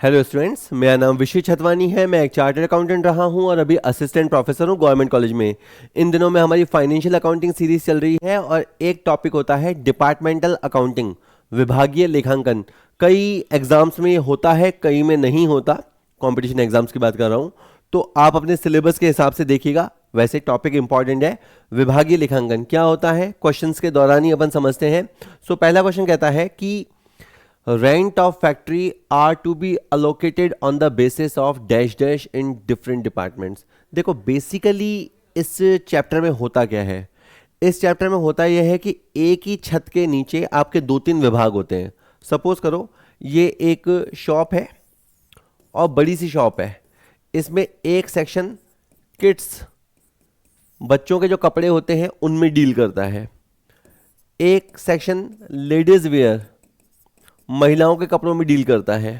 Hello students, मेरा नाम विशु छतवानी है। मैं एक चार्टर्ड अकाउंटेंट रहा हूं और अभी असिस्टेंट प्रोफेसर हूं गवर्नमेंट कॉलेज में। इन दिनों में हमारी फाइनेंशियल अकाउंटिंग सीरीज चल रही है और एक टॉपिक होता है डिपार्टमेंटल अकाउंटिंग, विभागीय लेखांकन। कई एग्जाम्स में ये होता है, कई में नहीं होता। कॉम्पिटिशन एग्जाम्स की बात कर रहा हूँ, तो आप अपने सिलेबस के हिसाब से देखिएगा। वैसे टॉपिक इंपॉर्टेंट है। विभागीय लेखांकन क्या होता है, क्वेश्चंस के दौरान ही अपन समझते हैं। सो पहला क्वेश्चन कहता है कि rent of factory are to be allocated on the basis of dash dash in different departments। देखो बेसिकली इस चैप्टर में होता क्या है। इस चैप्टर में होता यह है कि एक ही छत के नीचे आपके दो तीन विभाग होते हैं। सपोज करो ये एक शॉप है और बड़ी सी शॉप है। इसमें एक सेक्शन किड्स, बच्चों के जो कपड़े होते हैं उनमें डील करता है। एक सेक्शन लेडीज वेयर, महिलाओं के कपड़ों में डील करता है।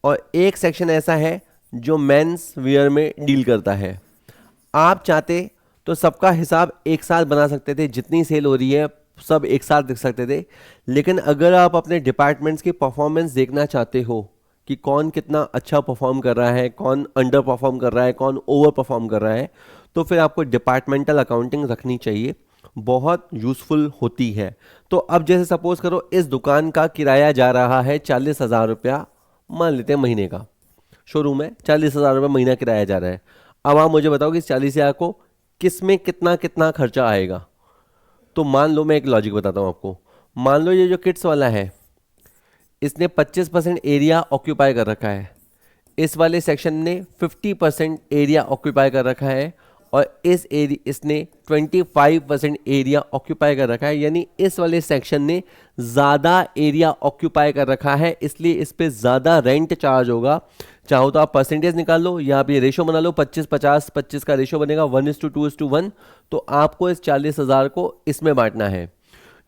और एक सेक्शन ऐसा है जो मेंस वियर में डील करता है। आप चाहते तो सबका हिसाब एक साथ बना सकते थे, जितनी सेल हो रही है सब एक साथ देख सकते थे। लेकिन अगर आप अपने डिपार्टमेंट्स की परफॉर्मेंस देखना चाहते हो कि कौन कितना अच्छा परफॉर्म कर रहा है, कौन अंडर परफॉर्म कर रहा है, कौन ओवर परफॉर्म कर रहा है, तो फिर आपको डिपार्टमेंटल अकाउंटिंग रखनी चाहिए। बहुत यूज़फुल होती है। तो अब जैसे सपोज करो इस दुकान का किराया जा रहा है 40,000 रुपया, मान लेते हैं महीने का। शोरूम है, 40,000 रुपये महीना किराया जा रहा है। अब आप मुझे बताओ कि इस 40,000 को किस में कितना कितना खर्चा आएगा। तो मान लो, मैं एक लॉजिक बताता हूँ आपको। मान लो ये जो किट्स वाला है, इसने 25% एरिया ऑक्यूपाई कर रखा है। इस वाले सेक्शन ने 50% एरिया ऑक्यूपाई कर रखा है और इसने 25% एरिया ऑक्यूपाई कर रखा है। यानी इस वाले सेक्शन ने ज़्यादा एरिया ऑक्यूपाई कर रखा है, इसलिए इस पे ज़्यादा रेंट चार्ज होगा। चाहो तो आप परसेंटेज निकाल लो या आप ये रेशो बना लो, 25-50, 25 का रेशो बनेगा 1:2:1। तो आपको इस 40,000 को इसमें बांटना है।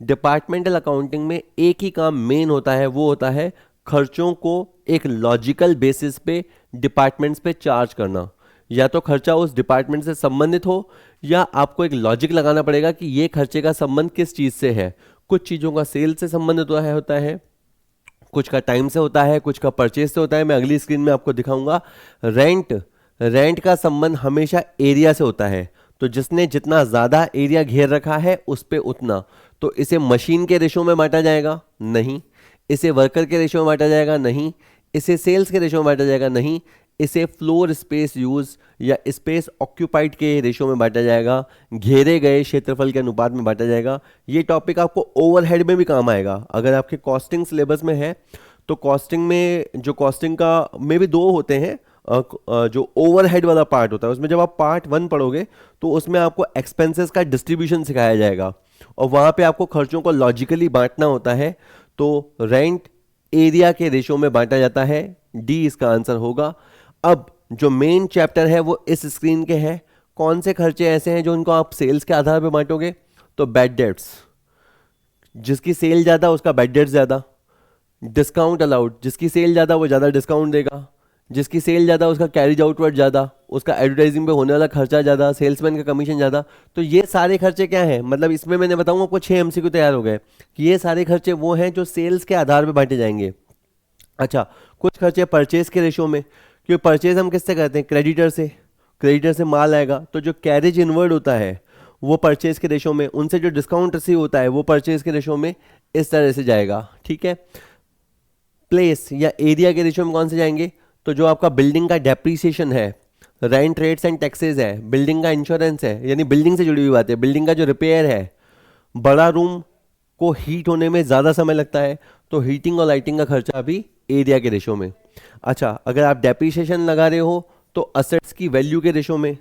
डिपार्टमेंटल अकाउंटिंग में एक ही काम मेन होता है, वो होता है खर्चों को एक लॉजिकल बेसिस पे डिपार्टमेंट्स पे चार्ज करना। या तो खर्चा उस डिपार्टमेंट से संबंधित हो, या आपको एक लॉजिक लगाना पड़ेगा कि ये खर्चे का संबंध किस चीज़ से है। कुछ चीज़ों का सेल से संबंधित होता है, कुछ का टाइम से होता है, कुछ का परचेज से होता है। मैं अगली स्क्रीन में आपको दिखाऊंगा। रेंट रेंट का संबंध हमेशा एरिया से होता है। तो जिसने जितना ज़्यादा एरिया घेर रखा है उस पे उतना। तो इसे मशीन के रेशो में बांटा जाएगा? नहीं। इसे वर्कर के रेशो में बांटा जाएगा? नहीं। इसे सेल्स के रेशो में बांटा जाएगा? नहीं। इसे फ्लोर स्पेस यूज या स्पेस ऑक्यूपाइड के रेशो में बांटा जाएगा, घेरे गए क्षेत्रफल के अनुपात में बांटा जाएगा। ये टॉपिक आपको ओवरहेड में भी काम आएगा। अगर आपके कॉस्टिंग सिलेबस में है तो कॉस्टिंग में, जो कॉस्टिंग का में भी दो होते हैं। जो ओवरहेड वाला पार्ट होता है उसमें जब आप पार्ट 1 पढ़ोगे तो उसमें आपको एक्सपेंसेस का डिस्ट्रीब्यूशन सिखाया जाएगा और वहाँ पे आपको खर्चों को लॉजिकली बांटना होता है। तो रेंट एरिया के रेशो में बांटा जाता है। डी इसका आंसर होगा। अब जो मेन चैप्टर है वो इस स्क्रीन के है। कौन से खर्चे ऐसे हैं जो उनको आप सेल्स के आधार पर बांटोगे? तो बैड डेट्स, जिसकी सेल ज़्यादा उसका बैड डेट्स ज़्यादा। डिस्काउंट अलाउड, जिसकी सेल ज़्यादा वो ज़्यादा डिस्काउंट देगा। जिसकी सेल ज़्यादा उसका कैरिज आउटवर्ड ज़्यादा, उसका एडवर्टाइजिंग पे होने वाला खर्चा ज़्यादा, सेल्समैन का कमीशन ज़्यादा। तो ये सारे खर्चे क्या हैं, मतलब इसमें मैंने बताऊँ आपको 6 MCQ तैयार हो गए कि ये सारे खर्चे वो हैं जो सेल्स के आधार पर बांटे जाएंगे। अच्छा, कुछ खर्चे परचेज के रेशो में, क्योंकि परचेज हम किससे करते हैं? क्रेडिटर से। क्रेडिटर से माल आएगा तो जो कैरेज इनवर्ड होता है वो परचेज के रेशो में, उनसे जो डिस्काउंट रिसीव होता है वो परचेज के रेशो में, इस तरह से जाएगा। ठीक है। प्लेस या एरिया के रेशो में कौन से जाएंगे? तो जो आपका बिल्डिंग का डेप्रीसिएशन है, रेंट रेट्स एंड टैक्सेस है, बिल्डिंग का इंश्योरेंस है, यानी बिल्डिंग से जुड़ी हुई बात है, बिल्डिंग का जो रिपेयर है। बड़ा रूम को हीट होने में ज़्यादा समय लगता है तो हीटिंग और लाइटिंग का खर्चा भी एरिया के रेशो में। अच्छा, अगर आप डेप्रीसिएशन लगा रहे हो तो असेट्स की वैल्यू के रेशो में।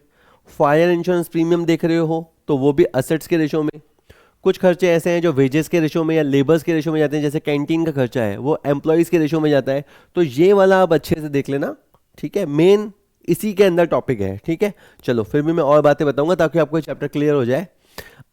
फायर इंश्योरेंस प्रीमियम देख रहे हो तो वो भी असेट्स के रेशो में। कुछ खर्चे ऐसे हैं जो वेजेस के रेशो में या लेबर्स के रेशो में जाते हैं, जैसे कैंटीन का खर्चा है वो एम्प्लॉयज़ के रेशो में जाता है। तो ये वाला आप अच्छे से देख लेना। ठीक है, मेन इसी के अंदर टॉपिक है। ठीक है, चलो फिर भी मैं और बातें बताऊंगा ताकि आपको ये चैप्टर क्लियर हो जाए।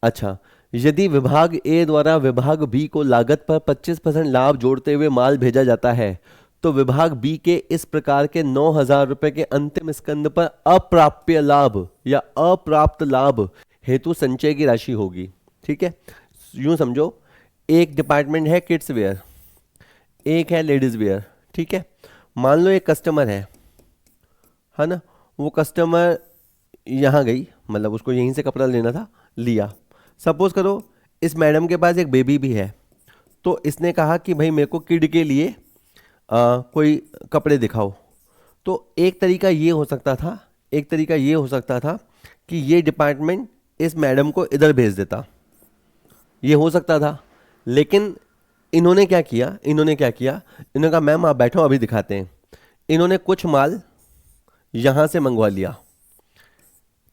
अच्छा, यदि विभाग ए द्वारा विभाग बी को लागत पर 25% लाभ जोड़ते हुए माल भेजा जाता है तो विभाग बी के इस प्रकार के 9,000 रुपए के अंतिम स्कंद पर अप्राप्य लाभ या अप्राप्त लाभ हेतु संचय की राशि होगी। ठीक है, यूं समझो, एक डिपार्टमेंट है किड्स वेयर, एक है लेडीज वेयर। ठीक है, मान लो एक कस्टमर है ना, वो कस्टमर यहाँ गई, मतलब उसको यहीं से कपड़ा लेना था, लिया। सपोज करो इस मैडम के पास एक बेबी भी है, तो इसने कहा कि भाई मेरे को किड के लिए कोई कपड़े दिखाओ। तो एक तरीका ये हो सकता था, एक तरीका ये हो सकता था कि ये डिपार्टमेंट इस मैडम को इधर भेज देता, ये हो सकता था। लेकिन इन्होंने क्या किया, इन्होंने कहा मैम आप बैठो अभी दिखाते हैं। इन्होंने कुछ माल यहाँ से मंगवा लिया।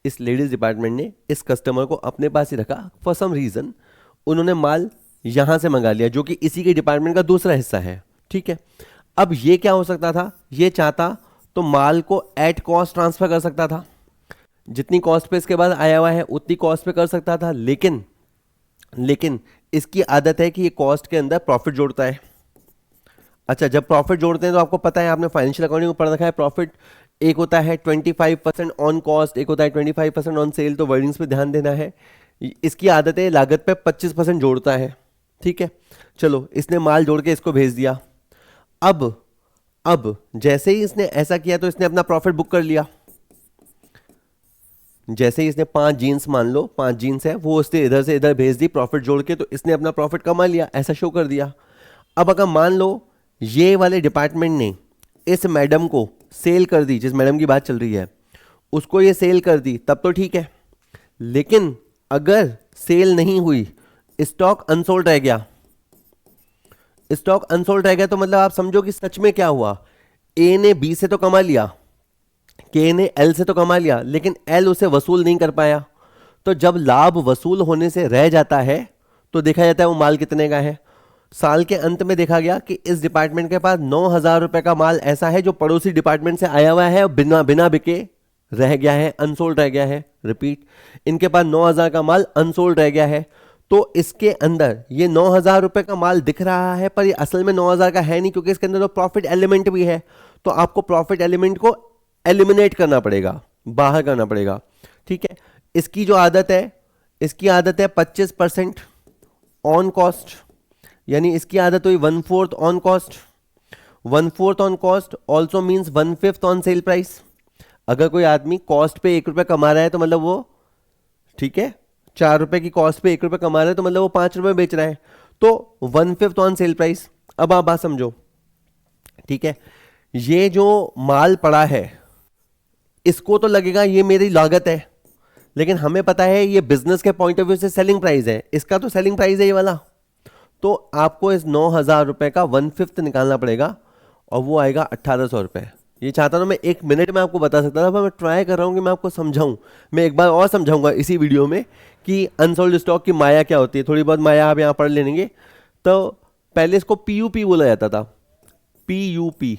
इस लेडीज डिपार्टमेंट ने इस कस्टमर को अपने पास ही रखा, फॉर सम रीज़न उन्होंने माल यहाँ से मंगा लिया, जो कि इसी के डिपार्टमेंट का दूसरा हिस्सा है। ठीक है, अब ये क्या हो सकता था, ये चाहता तो माल को एट कॉस्ट ट्रांसफ़र कर सकता था, जितनी कॉस्ट पे इसके बाद आया हुआ है उतनी कॉस्ट पे कर सकता था। लेकिन इसकी आदत है कि ये कॉस्ट के अंदर प्रॉफिट जोड़ता है। अच्छा, जब प्रॉफिट जोड़ते हैं तो आपको पता है, आपने फाइनेंशियल अकाउंटिंग में पढ़ रखा है, प्रॉफिट एक होता है 25% ऑन कॉस्ट, एक होता है 25% ऑन सेल। तो वर्डिंग्स पे ध्यान देना है। इसकी आदत है लागत पे 25% जोड़ता है। ठीक है, चलो इसने माल जोड़ के इसको भेज दिया। अब जैसे ही इसने ऐसा किया तो इसने अपना प्रॉफिट बुक कर लिया। जैसे ही इसने 5 जीन्स, मान लो 5 जीन्स है, वो उसने इधर से इधर भेज दी प्रॉफिट जोड़ के, तो इसने अपना प्रॉफिट कमा लिया, ऐसा शो कर दिया। अब अगर मान लो ये वाले डिपार्टमेंट ने इस मैडम को सेल कर दी, जिस मैडम की बात चल रही है उसको ये सेल कर दी, तब तो ठीक है। लेकिन अगर सेल नहीं हुई, स्टॉक अनसोल्ड रह गया, स्टॉक अनसोल्ड रह गया, तो मतलब आप समझो कि सच में क्या हुआ, ए ने बी से तो कमा लिया, के ने एल से तो कमा लिया, लेकिन एल उसे वसूल नहीं कर पाया। तो जब लाभ वसूल होने से रह जाता है तो देखा जाता है वो माल कितने का है। साल के अंत में देखा गया कि इस डिपार्टमेंट के पास 9,000 रुपए का माल ऐसा है जो पड़ोसी डिपार्टमेंट से आया हुआ है और बिना बिना बिके रह गया है, अनसोल्ड रह गया है। रिपीट, इनके पास 9,000 का माल अनसोल्ड रह गया है। तो इसके अंदर ये 9,000 रुपए का माल दिख रहा है, पर ये असल में 9,000 का है नहीं, क्योंकि इसके अंदर तो प्रॉफिट एलिमेंट भी है। तो आपको प्रॉफिट एलिमेंट को एलिमिनेट करना पड़ेगा, बाहर करना पड़ेगा। ठीक है, इसकी जो आदत है, इसकी आदत है 25% ऑन कॉस्ट, यानी इसकी आदत हुई 1/4 on cost. 1/4 on cost also means 1/5 on sale price. अगर कोई आदमी कॉस्ट पे 1 रुपये कमा रहा है तो मतलब वो, ठीक है, 4 रुपए की कॉस्ट पे 1 रुपये कमा रहा है तो मतलब वो 5 रुपये बेच रहा है, तो 1/5 ऑन सेल प्राइस। अब आप बात समझो, ठीक है, ये जो माल पड़ा है इसको तो लगेगा ये मेरी लागत है, लेकिन हमें पता है ये बिजनेस के पॉइंट ऑफ व्यू से सेलिंग प्राइस है, इसका तो सेलिंग प्राइस है ये वाला। तो आपको इस 9,000 रुपए का 1/5 निकालना पड़ेगा और वो आएगा 1,800 रुपए। ये चाहता ना मैं 1 मिनट में आपको बता सकता था, पर मैं ट्राई कर रहा हूँ कि मैं आपको समझाऊं। मैं एक बार और समझाऊंगा इसी वीडियो में कि अनसोल्ड स्टॉक की माया क्या होती है। थोड़ी बहुत माया आप यहाँ पढ़ लेंगे। तो पहले इसको पीयूपी बोला जाता था, PUP,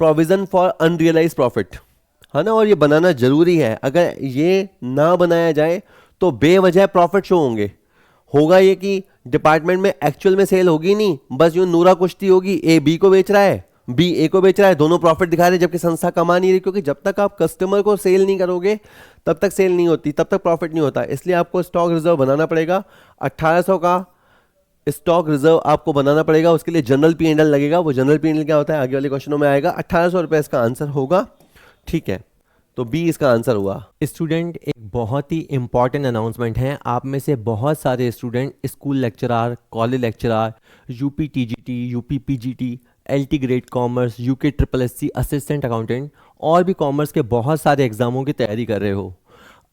provision for unrealise profit, है ना। और ये बनाना जरूरी है, अगर ये ना बनाया जाए तो बेवजह प्रॉफिट शो होंगे। होगा ये कि डिपार्टमेंट में एक्चुअल में सेल होगी नहीं, बस यूं नूरा कुश्ती होगी, ए बी को बेच रहा है, बी ए को बेच रहा है, दोनों प्रॉफिट दिखा रहे हैं, जबकि संस्था कमा नहीं रही। क्योंकि जब तक आप कस्टमर को सेल नहीं करोगे तब तक सेल नहीं होती, तब तक प्रॉफिट नहीं होता। इसलिए आपको स्टॉक रिजर्व बनाना पड़ेगा। 1,800 का स्टॉक रिजर्व आपको बनाना पड़ेगा। उसके लिए जनरल P&L लगेगा। वो जनरल P&L क्या होता है आगे वाले क्वेश्चनों में आएगा। 1,800 रुपये इसका आंसर होगा। ठीक है, तो बी इसका आंसर हुआ। स्टूडेंट, एक बहुत ही इंपॉर्टेंट अनाउंसमेंट है। आप में से बहुत सारे student school lecturer, college lecturer, UP TGT, UP PGT, LT grade commerce, UK SSSC assistant accountant और भी कॉमर्स के बहुत सारे एग्जामों की तैयारी कर रहे हो।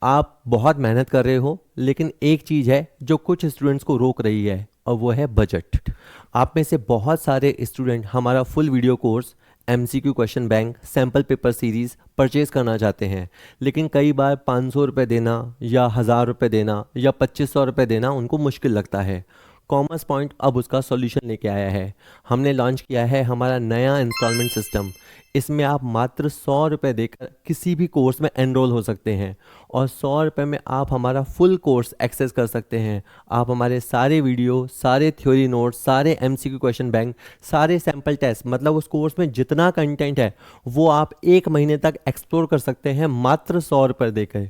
आप बहुत मेहनत कर रहे हो, लेकिन एक चीज़ है जो कुछ स्टूडेंट्स को रोक रही है, और वो है बजट। आप में से बहुत सारे स्टूडेंट हमारा full video course MCQ question bank sample paper series purchase करना चाहते हैं, लेकिन कई बार 500 रुपये देना या 1,000 रुपये देना या 2,500 रुपये देना उनको मुश्किल लगता है। कॉमर्स पॉइंट अब उसका सॉल्यूशन लेके आया है। हमने लॉन्च किया है हमारा नया इंस्टॉलमेंट सिस्टम। इसमें आप मात्र 100 रुपये देकर किसी भी कोर्स में एनरोल हो सकते हैं, और 100 रुपये में आप हमारा फुल कोर्स एक्सेस कर सकते हैं। आप हमारे सारे वीडियो, सारे थ्योरी नोट्स, सारे MCQ क्वेश्चन बैंक, सारे सैम्पल टेस्ट, मतलब उस कोर्स में जितना कंटेंट है वो आप 1 महीने तक एक्सप्लोर कर सकते हैं मात्र 100 रुपये देकर।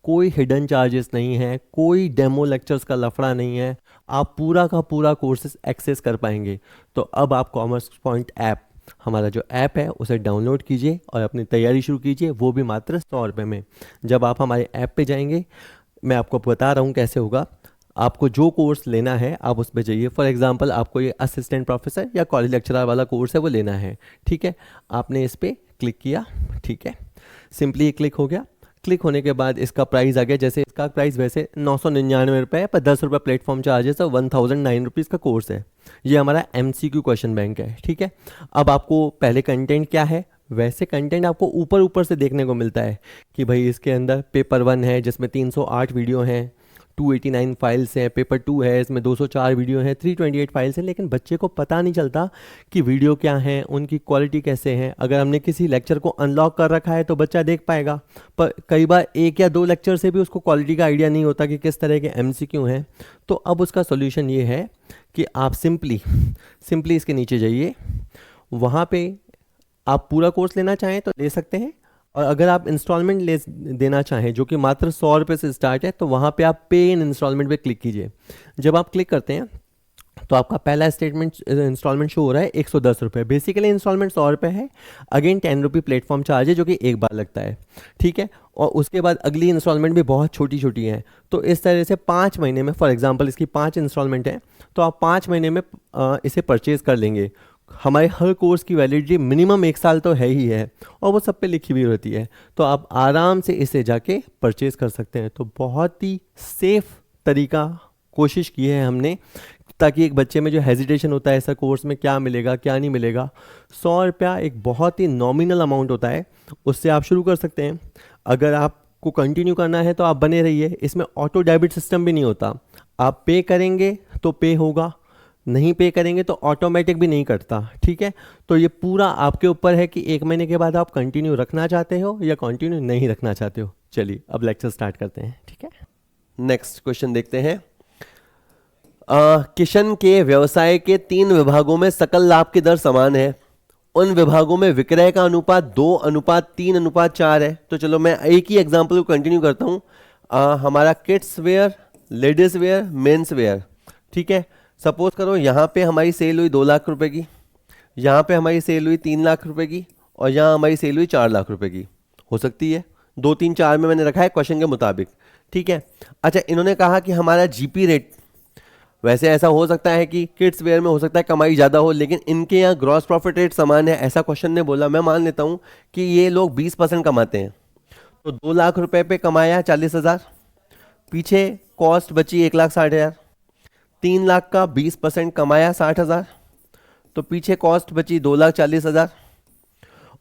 कोई हिडन चार्जेस नहीं है, कोई डेमो लेक्चर्स का लफड़ा नहीं है, आप पूरा का पूरा कोर्सेज एक्सेस कर पाएंगे। तो अब आप कॉमर्स पॉइंट ऐप हमारा जो ऐप है उसे डाउनलोड कीजिए और अपनी तैयारी शुरू कीजिए, वो भी मात्र 100 रुपये में। जब आप हमारे ऐप पे जाएंगे, मैं आपको बता रहा हूँ कैसे होगा। आपको जो कोर्स लेना है आप उस पर जाइए। फॉर एग्जांपल आपको ये असिस्टेंट प्रोफेसर या कॉलेज लेक्चरर वाला कोर्स है वो लेना है, ठीक है। आपने इस पर क्लिक किया, ठीक है, सिंपली क्लिक हो गया। क्लिक होने के बाद इसका प्राइस आ गया। जैसे इसका प्राइस वैसे 999 रुपये है, पर 10 रुपये प्लेटफॉर्म चार्जेस और 1009 रुपीज़ का कोर्स है। ये हमारा MCQ क्वेश्चन बैंक है, ठीक है। अब आपको पहले कंटेंट क्या है, वैसे कंटेंट आपको ऊपर ऊपर से देखने को मिलता है कि भाई इसके अंदर पेपर 1 है जिसमें 308 वीडियो हैं, 289 फाइल्स हैं। पेपर 2 है, इसमें 204 वीडियो हैं, 328 फाइल्स हैं। लेकिन बच्चे को पता नहीं चलता कि वीडियो क्या है, उनकी क्वालिटी कैसे है। अगर हमने किसी लेक्चर को अनलॉक कर रखा है तो बच्चा देख पाएगा, पर कई बार 1 या 2 लेक्चर से भी उसको क्वालिटी का आइडिया नहीं होता कि किस तरह के MCQ हैं। तो अब उसका सोल्यूशन ये है कि आप सिंपली इसके नीचे जाइए। वहाँ पे आप पूरा कोर्स लेना चाहें तो ले सकते हैं, और अगर आप इंस्टॉलमेंट ले देना चाहें जो कि मात्र 100 रुपये से स्टार्ट है, तो वहाँ पे आप पे इन इंस्टॉलमेंट पे क्लिक कीजिए। जब आप क्लिक करते हैं तो आपका पहला स्टेटमेंट इंस्टॉलमेंट शो हो रहा है 110 रुपये। बेसिकली इंस्टॉलमेंट 100 रुपये है, अगेन 10 रुपये प्लेटफॉर्म चार्ज है जो कि एक बार लगता है, ठीक है। और उसके बाद अगली इंस्टॉलमेंट भी बहुत छोटी छोटी है। तो इस तरह से 5 महीने में, फॉर एग्जांपल इसकी 5 इंस्टॉलमेंट है, तो आप 5 महीने में इसे परचेज़ कर लेंगे। हमारे हर कोर्स की वैलिडिटी मिनिमम 1 साल तो है ही है, और वो सब पे लिखी हुई रहती है। तो आप आराम से इसे जाके परचेज़ कर सकते हैं। तो बहुत ही सेफ तरीका कोशिश की है हमने, ताकि एक बच्चे में जो हेजिटेशन होता है ऐसा कोर्स में क्या मिलेगा क्या नहीं मिलेगा। 100 रुपया एक बहुत ही नॉमिनल अमाउंट होता है, उससे आप शुरू कर सकते हैं। अगर आपको कंटिन्यू करना है तो आप बने रहिए। इसमें ऑटो डेबिट सिस्टम भी नहीं होता, आप पे करेंगे तो पे होगा, नहीं पे करेंगे तो ऑटोमेटिक भी नहीं कटता, ठीक है। तो ये पूरा आपके ऊपर है कि 1 महीने के बाद आप कंटिन्यू रखना चाहते हो या कंटिन्यू नहीं रखना चाहते हो। चलिए अब लेक्चर स्टार्ट करते हैं, ठीक है। नेक्स्ट क्वेश्चन देखते हैं। किशन के व्यवसाय के 3 विभागों में सकल लाभ की दर समान है। उन विभागों में विक्रय का अनुपात 2:3:4 है। तो चलो मैं एक ही एग्जांपल को कंटिन्यू करता हूँ। हमारा kids where, ladies wear, men's wear, ठीक है। सपोज करो यहाँ पे हमारी सेल हुई 2 लाख रुपए की, यहाँ पे हमारी सेल हुई 3 लाख रुपए की, और यहाँ हमारी सेल हुई 4 लाख रुपए की। हो सकती है 2, 3, 4 में मैंने रखा है क्वेश्चन के मुताबिक, ठीक है। अच्छा, इन्होंने कहा कि हमारा GP रेट, वैसे ऐसा हो सकता है कि किड्स वेयर में हो सकता है कमाई ज़्यादा हो, लेकिन इनके यहाँ ग्रॉस प्रॉफिट रेट समान है, ऐसा क्वेश्चन ने बोला। मैं मान लेता हूँ कि ये लोग 20% कमाते हैं। तो 2 लाख रुपए पे कमाया 40,000, पीछे कॉस्ट बची 1,60,000, 3 लाख का 20% कमाया 60,000, तो पीछे कॉस्ट बची 2,40,000,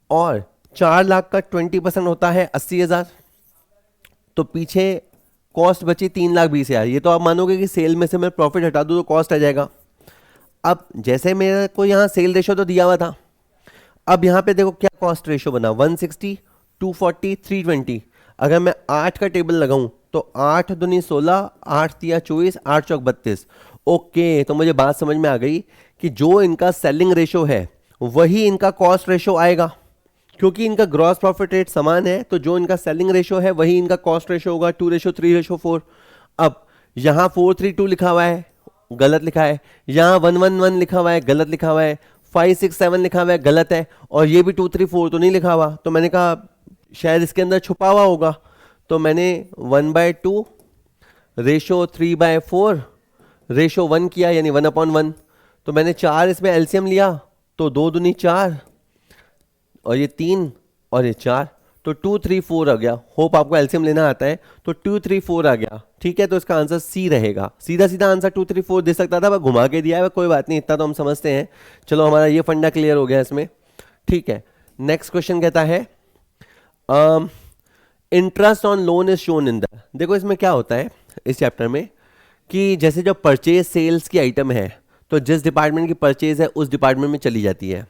और 4 लाख का 20% होता है 80,000, तो पीछे कॉस्ट बची 3,20,000। ये तो आप मानोगे कि सेल में से मैं प्रॉफिट हटा दूँ तो कॉस्ट आ जाएगा। अब जैसे मेरे को यहाँ सेल रेशो तो दिया हुआ था, अब यहाँ पे देखो क्या कॉस्ट रेशो बना, 160, 240, 320। अगर मैं 8 का टेबल लगाऊं तो 8 दूनी 16, 8 तिया 24, 8 चौक 32। ओके, तो मुझे बात समझ में आ गई कि जो इनका सेलिंग रेशो है वही इनका कॉस्ट रेशो आएगा, क्योंकि इनका ग्रॉस प्रॉफिट रेट समान है। तो जो इनका सेलिंग रेशो है वही इनका कॉस्ट रेशो होगा, 2:3:4। अब यहाँ 432 लिखा हुआ है, गलत लिखा है। यहाँ 111 लिखा हुआ है, गलत लिखा हुआ है। 567 लिखा हुआ है, गलत है। और ये भी 234 तो नहीं लिखा हुआ। तो मैंने कहा शायद इसके अंदर छुपा हुआ होगा, तो मैंने 1/2 रेशो 3/4 रेशो 1 किया, यानी 1/1। तो मैंने 4 इसमें एलसीएम लिया, तो 2 दूनी 4, और ये 3 और ये 4, तो 234 आ गया। होप आपको एलसीएम लेना आता है। तो 234 आ गया, ठीक है। तो इसका आंसर सी रहेगा। सीधा सीधा आंसर 234 दे सकता था, मैं घुमा के दिया है, कोई बात नहीं, इतना तो हम समझते हैं। चलो हमारा ये फंडा क्लियर हो गया इसमें, ठीक है। नेक्स्ट क्वेश्चन कहता है interest on loan is shown in the. देखो इसमें क्या होता है इस चैप्टर में कि जैसे जब परचेज सेल्स की आइटम है तो जिस डिपार्टमेंट की परचेज है उस डिपार्टमेंट में चली जाती है।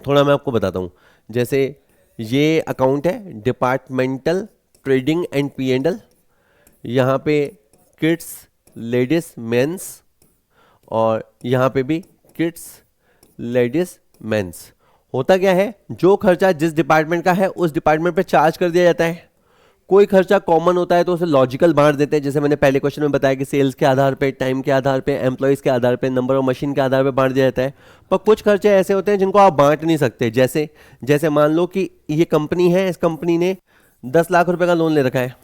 थोड़ा मैं आपको बताता हूँ। जैसे ये अकाउंट है डिपार्टमेंटल ट्रेडिंग एंड P&L, यहाँ पे किड्स, लेडीज, मेंस, और यहाँ पे भी किड्स, लेडीज, मेंस। होता क्या है, जो खर्चा जिस डिपार्टमेंट का है उस डिपार्टमेंट पे चार्ज कर दिया जाता है। कोई खर्चा कॉमन होता है तो उसे लॉजिकल बांट देते हैं, जैसे मैंने पहले क्वेश्चन में बताया कि सेल्स के आधार पे, टाइम के आधार पे, एम्प्लॉयज़ के आधार पे, नंबर ऑफ मशीन के आधार पे बांट दिया जाता है। पर कुछ खर्चे ऐसे होते हैं जिनको आप बांट नहीं सकते, जैसे जैसे मान लो कि ये कंपनी है, इस कंपनी ने 10 लाख रुपए का लोन ले रखा है।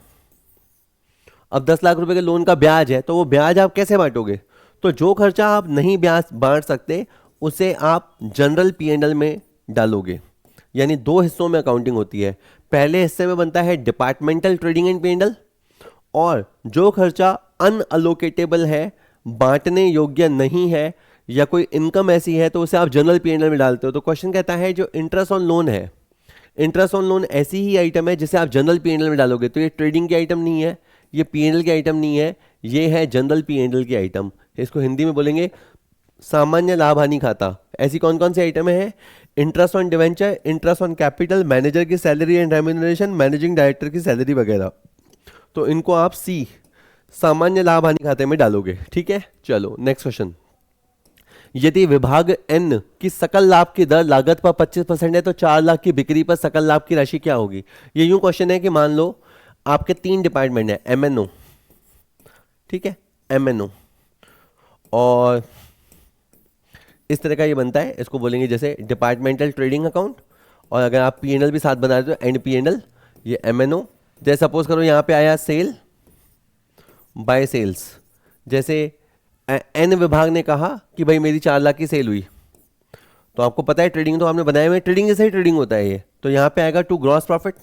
अब 10 लाख रुपए के लोन का ब्याज है, तो वो ब्याज आप कैसे बांटोगे? तो जो खर्चा आप नहीं ब्याज बांट सकते उसे आप जनरल P&L में डालोगे। यानी दो हिस्सों में अकाउंटिंग होती है। पहले हिस्से में बनता है डिपार्टमेंटल ट्रेडिंग एंड P&L, और जो खर्चा अनअलोकेटेबल है, बांटने योग्य नहीं है, या कोई इनकम ऐसी है तो उसे आप जनरल P&L में डालते हो। तो क्वेश्चन कहता है जो इंटरेस्ट ऑन लोन है, इंटरेस्ट ऑन लोन ऐसी ही आइटम है जिसे आप जनरल P&L में डालोगे। तो ये ट्रेडिंग की आइटम नहीं है, ये P&L की आइटम नहीं है, ये है जनरल P&L की आइटम। इसको हिंदी में बोलेंगे सामान्य लाभ हानि खाता। ऐसी कौन कौन सी आइटम है? Interest on debenture, interest on capital, manager की salary and remuneration, managing director की सैलरी वगैरह। तो इनको आप सी सामान्य लाभ हानि खाते में डालोगे। ठीक है, चलो नेक्स्ट क्वेश्चन। यदि विभाग एन की सकल लाभ की दर लागत पर 25% है तो 4 लाख की बिक्री पर सकल लाभ की राशि क्या होगी? ये यूं क्वेश्चन है कि मान लो आपके 3 डिपार्टमेंट है, MNO, ठीक है, MNO, और इस तरह का ये बनता है। इसको बोलेंगे जैसे डिपार्टमेंटल ट्रेडिंग अकाउंट, और अगर आप P&L भी साथ बना रहे हो एंड P&L, ये MNO। जैसे सपोज करो यहाँ पे आया सेल बाय सेल्स, जैसे एन विभाग ने कहा कि भाई मेरी 4 लाख की सेल हुई, तो आपको पता है ट्रेडिंग तो आपने बनाया हुआ है, ट्रेडिंग जैसे ही ट्रेडिंग होता है ये। तो यहाँ पे आएगा टू ग्रॉस प्रॉफिट,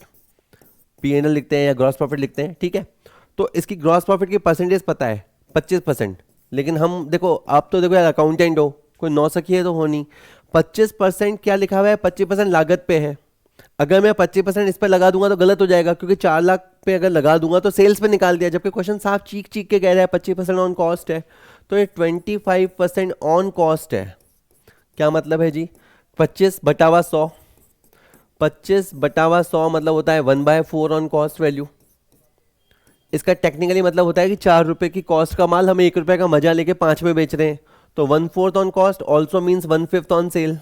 P&L लिखते हैं या ग्रॉस प्रॉफिट लिखते हैं, ठीक है। तो इसकी ग्रॉस प्रॉफिट की परसेंटेज पता है 25%, लेकिन हम देखो, आप तो देखो यार अकाउंटेंट हो, कोई नौसखी है तो हो नहीं। 25% क्या लिखा हुआ है? 25% लागत पे है। अगर मैं 25% इस पर लगा दूंगा तो गलत हो जाएगा, क्योंकि 4 लाख पे अगर लगा दूंगा तो सेल्स पे निकाल दिया, जबकि क्वेश्चन साफ चीख चीख के कह रहा है 25% ऑन कॉस्ट है। तो ये 25% ऑन कॉस्ट है। क्या मतलब है जी? 25/100, 25/100 मतलब होता है 1/4 ऑन कॉस्ट वैल्यू। इसका टेक्निकली मतलब होता है कि 4 रुपए की कॉस्ट का माल हम 1 रुपए का मजा लेके 5 में बेच रहे हैं। तो 1/4 on cost also means 1/5 on cell,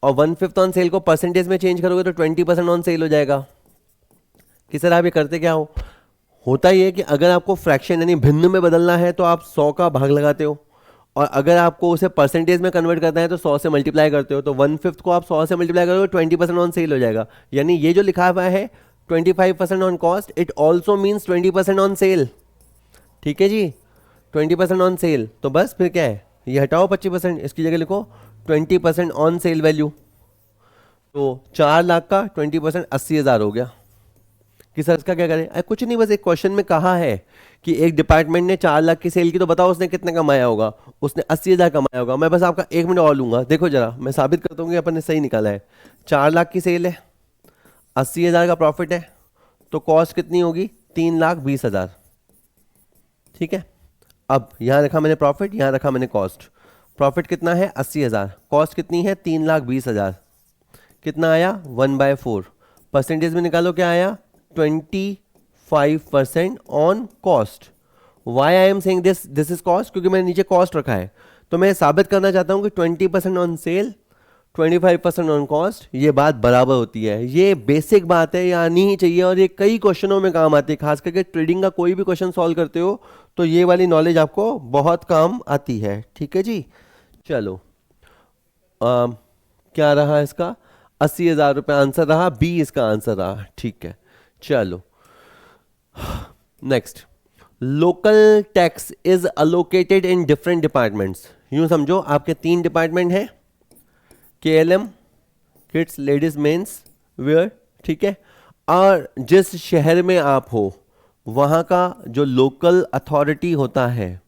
और 1/5 ऑन सेल को परसेंटेज में चेंज करोगे तो 20% ऑन सेल हो जाएगा। कि सर आप ये करते क्या हो? होता ही है कि अगर आपको फ्रैक्शन यानी भिन्न में बदलना है तो आप 100 का भाग लगाते हो, और अगर आपको उसे परसेंटेज में कन्वर्ट करना है तो 100 से मल्टीप्लाई करते हो। तो 1/5 को आप 100 से मल्टीप्लाई करोगे 20% ऑन सेल हो जाएगा। यानी ये जो लिखा हुआ है 25% on cost, it also means 20% on sale. ठीक है जी, 20% ऑन सेल। तो बस फिर क्या है, ये हटाओ 25%, इसकी जगह लिखो 20% ऑन सेल वैल्यू। तो 4 लाख का 20% 80,000 हो गया। कि सर इसका क्या करें? अरे कुछ नहीं, बस एक क्वेश्चन में कहा है कि एक डिपार्टमेंट ने 4 लाख की सेल की, तो बताओ उसने कितने कमाया होगा? उसने 80,000 कमाया होगा। मैं बस आपका 1 मिनट और लूंगा, देखो जरा, मैं साबित करता हूँ कि अपन ने सही निकाला है। 4 लाख की सेल है, 80,000 का प्रॉफिट है, तो कॉस्ट कितनी होगी? 3,20,000। ठीक है, अब यहाँ रखा मैंने प्रॉफिट, यहाँ रखा मैंने कॉस्ट। प्रॉफिट कितना है? 80,000, कॉस्ट कितनी है? 3,20,000। कितना आया? 1/4। परसेंटेज में निकालो, क्या आया? 25% on cost. Why I am saying this is cost? क्योंकि मैंने नीचे कॉस्ट रखा है। तो मैं साबित करना चाहता हूं कि 20% ऑन सेल, 25% ऑन कॉस्ट, ये बात बराबर होती है। ये बेसिक बात है, ये आनी ही चाहिए, और ये कई क्वेश्चनों में काम आती है। खास करके ट्रेडिंग का कोई भी क्वेश्चन सॉल्व करते हो तो ये वाली नॉलेज आपको बहुत काम आती है। ठीक है जी, चलो क्या रहा इसका? 80,000 रुपये आंसर रहा, बी इसका आंसर रहा। ठीक है, चलो next. Local tax is allocated in different departments. यूं समझो आपके 3 डिपार्टमेंट हैं, KLM kids, ladies, men's wear, ठीक है। और जिस शहर में आप हो वहां का जो लोकल अथॉरिटी होता है,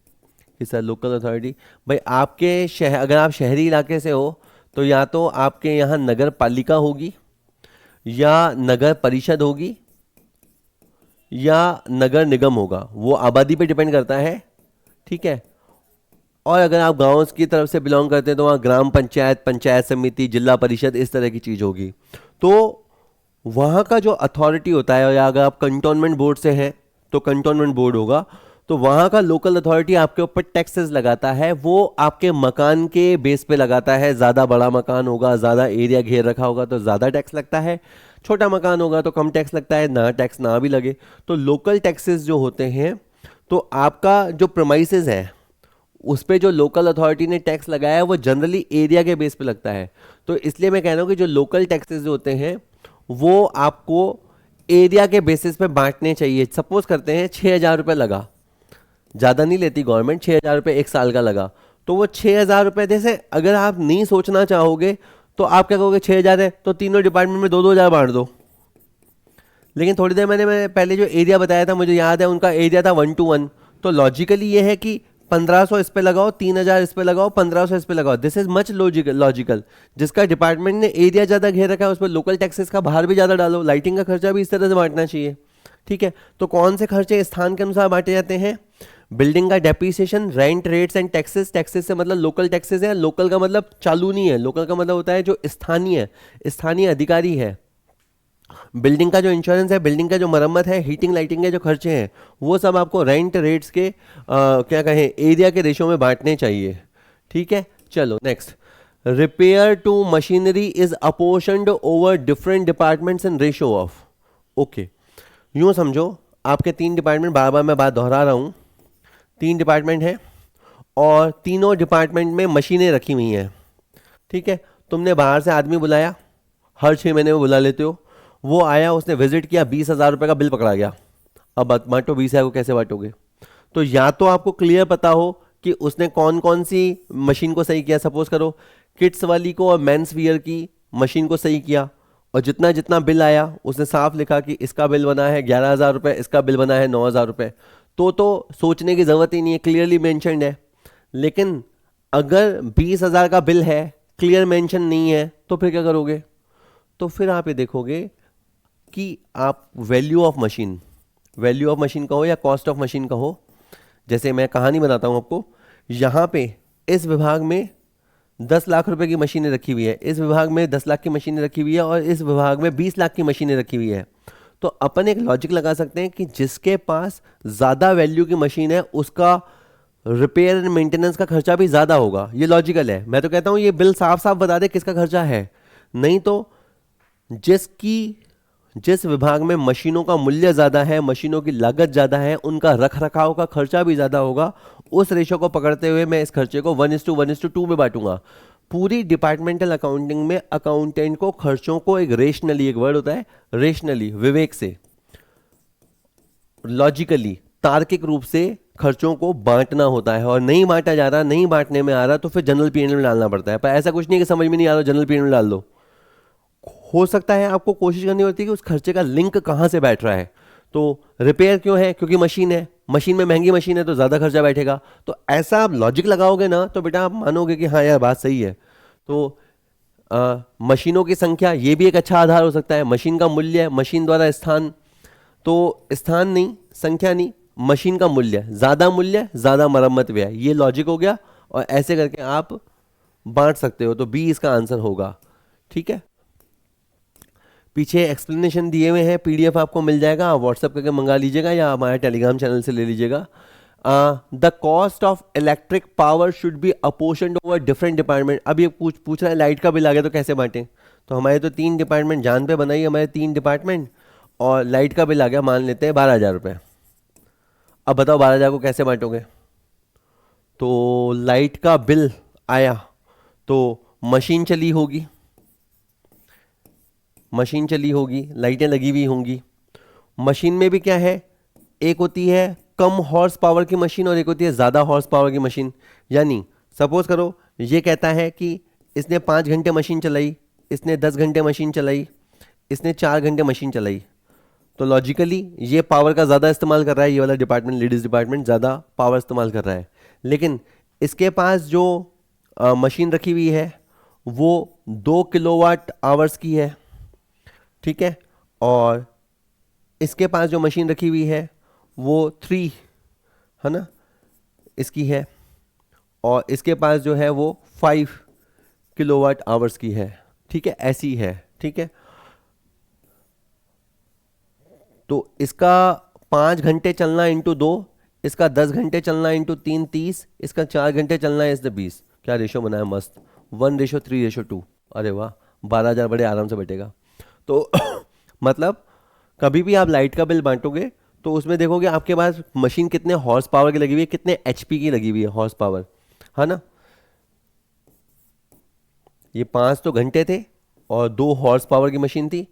कि सर लोकल अथॉरिटी, भाई आपके शहर, अगर आप शहरी इलाके से हो तो या तो आपके यहाँ नगर पालिका होगी, या नगर परिषद होगी, या नगर निगम होगा। वो आबादी पे डिपेंड करता है, ठीक है। और अगर आप गांव की तरफ से बिलोंग करते हैं तो वहाँ ग्राम पंचायत, पंचायत समिति, जिला परिषद, इस तरह की चीज़ होगी। तो वहाँ का जो अथॉरिटी होता है, या अगर आप कंटोनमेंट बोर्ड से हैं तो कंटोनमेंट बोर्ड होगा। तो वहाँ का लोकल अथॉरिटी आपके ऊपर टैक्सेस लगाता है, वो आपके मकान के बेस पे लगाता है। ज़्यादा बड़ा मकान होगा, ज़्यादा एरिया घेर रखा होगा तो ज़्यादा टैक्स लगता है, छोटा मकान होगा तो कम टैक्स लगता है, ना टैक्स ना भी लगे। तो लोकल टैक्सेस जो होते हैं, तो आपका जो प्रमाइसेस है उस पे जो लोकल अथॉरिटी ने टैक्स लगाया है वो जनरली एरिया के बेस पे लगता है। तो इसलिए मैं कह रहा हूँ कि जो लोकल टैक्सेस जो होते हैं वो आपको एरिया के बेसिस पे बांटने चाहिए। सपोज करते हैं 6,000 रुपये लगा, ज़्यादा नहीं लेती गवर्नमेंट, 6,000 रुपये एक साल का लगा, तो वो 6,000 रुपये जैसे अगर आप नहीं सोचना चाहोगे तो आप क्या कहोगे, 6,000 है तो तीनों डिपार्टमेंट में 2-2 हज़ार बांट दो। लेकिन थोड़ी देर मैंने पहले जो एरिया बताया था, मुझे याद है उनका एरिया था 1:1, तो लॉजिकली ये है कि 1,500 इस पे लगाओ, 3,000 इस पे लगाओ, 1,500 इस पे लगाओ। This is much logical. जिसका डिपार्टमेंट ने एरिया ज़्यादा घेर रखा है उस पर लोकल टैक्सेस का भार भी ज़्यादा डालो, लाइटिंग का खर्चा भी इस तरह से बांटना चाहिए। ठीक है, तो कौन से खर्चे स्थान के अनुसार बांटे जाते हैं? बिल्डिंग का depreciation, rent, rates and taxes. Taxes से मतलब लोकल टैक्सेस है, लोकल का मतलब चालू नहीं है, लोकल का मतलब होता है जो स्थानीय स्थानीय अधिकारी है। बिल्डिंग का जो इंश्योरेंस है, बिल्डिंग का जो मरम्मत है, हीटिंग लाइटिंग के जो खर्चे हैं, वो सब आपको रेंट रेट्स के क्या कहें एरिया के रेशो में बांटने चाहिए। ठीक है, चलो next. Repair to machinery is apportioned over different departments in ratio of. Okay, यूं समझो आपके 3 डिपार्टमेंट, बार बार मैं बात दोहरा रहा हूँ, 3 डिपार्टमेंट हैं और तीनों डिपार्टमेंट में मशीनें रखी हुई हैं। ठीक है, तुमने बाहर से आदमी बुलाया, हर 6 महीने में बुला लेते हो, वो आया, उसने विजिट किया, 20,000 रुपये का बिल पकड़ा गया। अब बांटो, 20,000 को कैसे बांटोगे? तो या तो आपको क्लियर पता हो कि उसने कौन कौन सी मशीन को सही किया। सपोज करो किड्स वाली को और मेंस वियर की मशीन को सही किया, और जितना जितना बिल आया उसने साफ लिखा कि इसका बिल बना है 11,000 रुपये, इसका बिल बना है 9,000 रुपये, तो सोचने की ज़रूरत ही नहीं है, क्लियरली मैंशनड है। लेकिन अगर 20,000 का बिल है, क्लियर मेंशन नहीं है, तो फिर क्या करोगे? तो फिर आप ये देखोगे कि आप वैल्यू ऑफ मशीन कहो या कॉस्ट ऑफ मशीन कहो। जैसे मैं कहानी बताता हूँ आपको, यहाँ पे इस विभाग में 10 लाख रुपए की मशीनें रखी हुई है, इस विभाग में 10 लाख की मशीनें रखी हुई है, और इस विभाग में 20 लाख की मशीनें रखी हुई है। तो अपन एक लॉजिक लगा सकते हैं कि जिसके पास ज़्यादा वैल्यू की मशीन है उसका रिपेयर एंड मेंटेनेंस का खर्चा भी ज़्यादा होगा। ये लॉजिकल है। मैं तो कहता हूँ ये बिल साफ साफ बता दे किसका खर्चा है। नहीं तो जिस विभाग में मशीनों का मूल्य ज़्यादा है, मशीनों की लागत ज़्यादा है, उनका रख रखाव का खर्चा भी ज़्यादा होगा। उस रेशो को पकड़ते हुए मैं इस खर्चे को 1:1:2 में बांटूंगा। पूरी डिपार्टमेंटल अकाउंटिंग में अकाउंटेंट को खर्चों को एक रेशनली, एक वर्ड होता है रेशनली, विवेक से, लॉजिकली, तार्किक रूप से खर्चों को बांटना होता है। और नहीं बांटा जा रहा, नहीं बांटने में आ रहा, तो फिर जनरल पीएनएल में डालना पड़ता है। पर ऐसा कुछ नहीं कि समझ में नहीं आ रहा जनरल पीएनएल में डाल दो। हो सकता है आपको कोशिश करनी होती है कि उस खर्चे का लिंक कहाँ से बैठ रहा है। तो रिपेयर क्यों है? क्योंकि मशीन है, मशीन में महंगी मशीन है तो ज़्यादा खर्चा बैठेगा। तो ऐसा आप लॉजिक लगाओगे ना तो बेटा आप मानोगे कि हाँ यार बात सही है। तो मशीनों की संख्या ये भी एक अच्छा आधार हो सकता है। मशीन का मूल्य, मशीन द्वारा स्थान, तो स्थान नहीं, संख्या नहीं, मशीन का मूल्य, ज़्यादा मरम्मत व्यय, ये लॉजिक हो गया। और ऐसे करके आप बांट सकते हो। तो बी इसका आंसर होगा। ठीक है, पीछे एक्सप्लेनेशन दिए हुए हैं, पीडीएफ आपको मिल जाएगा, आप व्हाट्सएप करके मंगा लीजिएगा या हमारे टेलीग्राम चैनल से ले लीजिएगा। The cost of electric power should be apportioned over different department. अब ये पूछ रहा है लाइट का बिल आ गया तो कैसे बांटें। तो हमारे तो 3 डिपार्टमेंट जान पे बनाई, हमारे 3 डिपार्टमेंट, और लाइट का बिल आ गया, मान लेते हैं 12,000 रुपये। अब बताओ 12,000 को कैसे बांटोगे? तो लाइट का बिल आया तो मशीन चली होगी, लाइटें लगी हुई होंगी। मशीन में भी क्या है, एक होती है कम हॉर्स पावर की मशीन और एक होती है ज़्यादा हॉर्स पावर की मशीन। यानी सपोज करो ये कहता है कि इसने 5 घंटे मशीन चलाई, इसने 10 घंटे मशीन चलाई, इसने 4 घंटे मशीन चलाई, तो लॉजिकली ये पावर का ज़्यादा इस्तेमाल कर रहा है, ये वाला डिपार्टमेंट, लेडीज़ डिपार्टमेंट ज़्यादा पावर इस्तेमाल कर रहा है। लेकिन इसके पास जो मशीन रखी हुई है वो 2 किलोवाट आवर्स की है। ठीक है, और इसके पास जो मशीन रखी हुई है वो 3 है ना, इसकी है, और इसके पास जो है वो 5 किलोवाट आवर्स की है। ठीक है, ऐसी है। ठीक है, तो इसका 5 घंटे चलना इंटू 2, इसका 10 घंटे चलना इंटू 3 30, इसका 4 घंटे चलना है इस 20। क्या रेशो बना है मस्त, 1:3:2। अरे वाह, 12,000 बड़े आराम से बैठेगा। तो मतलब कभी भी आप लाइट का बिल बांटोगे तो उसमें देखोगे आपके पास मशीन कितने हॉर्स पावर की लगी हुई है, कितने एचपी की लगी हुई है हॉर्स पावर, है ना। ये 5 तो घंटे थे और 2 हॉर्स पावर की मशीन थी।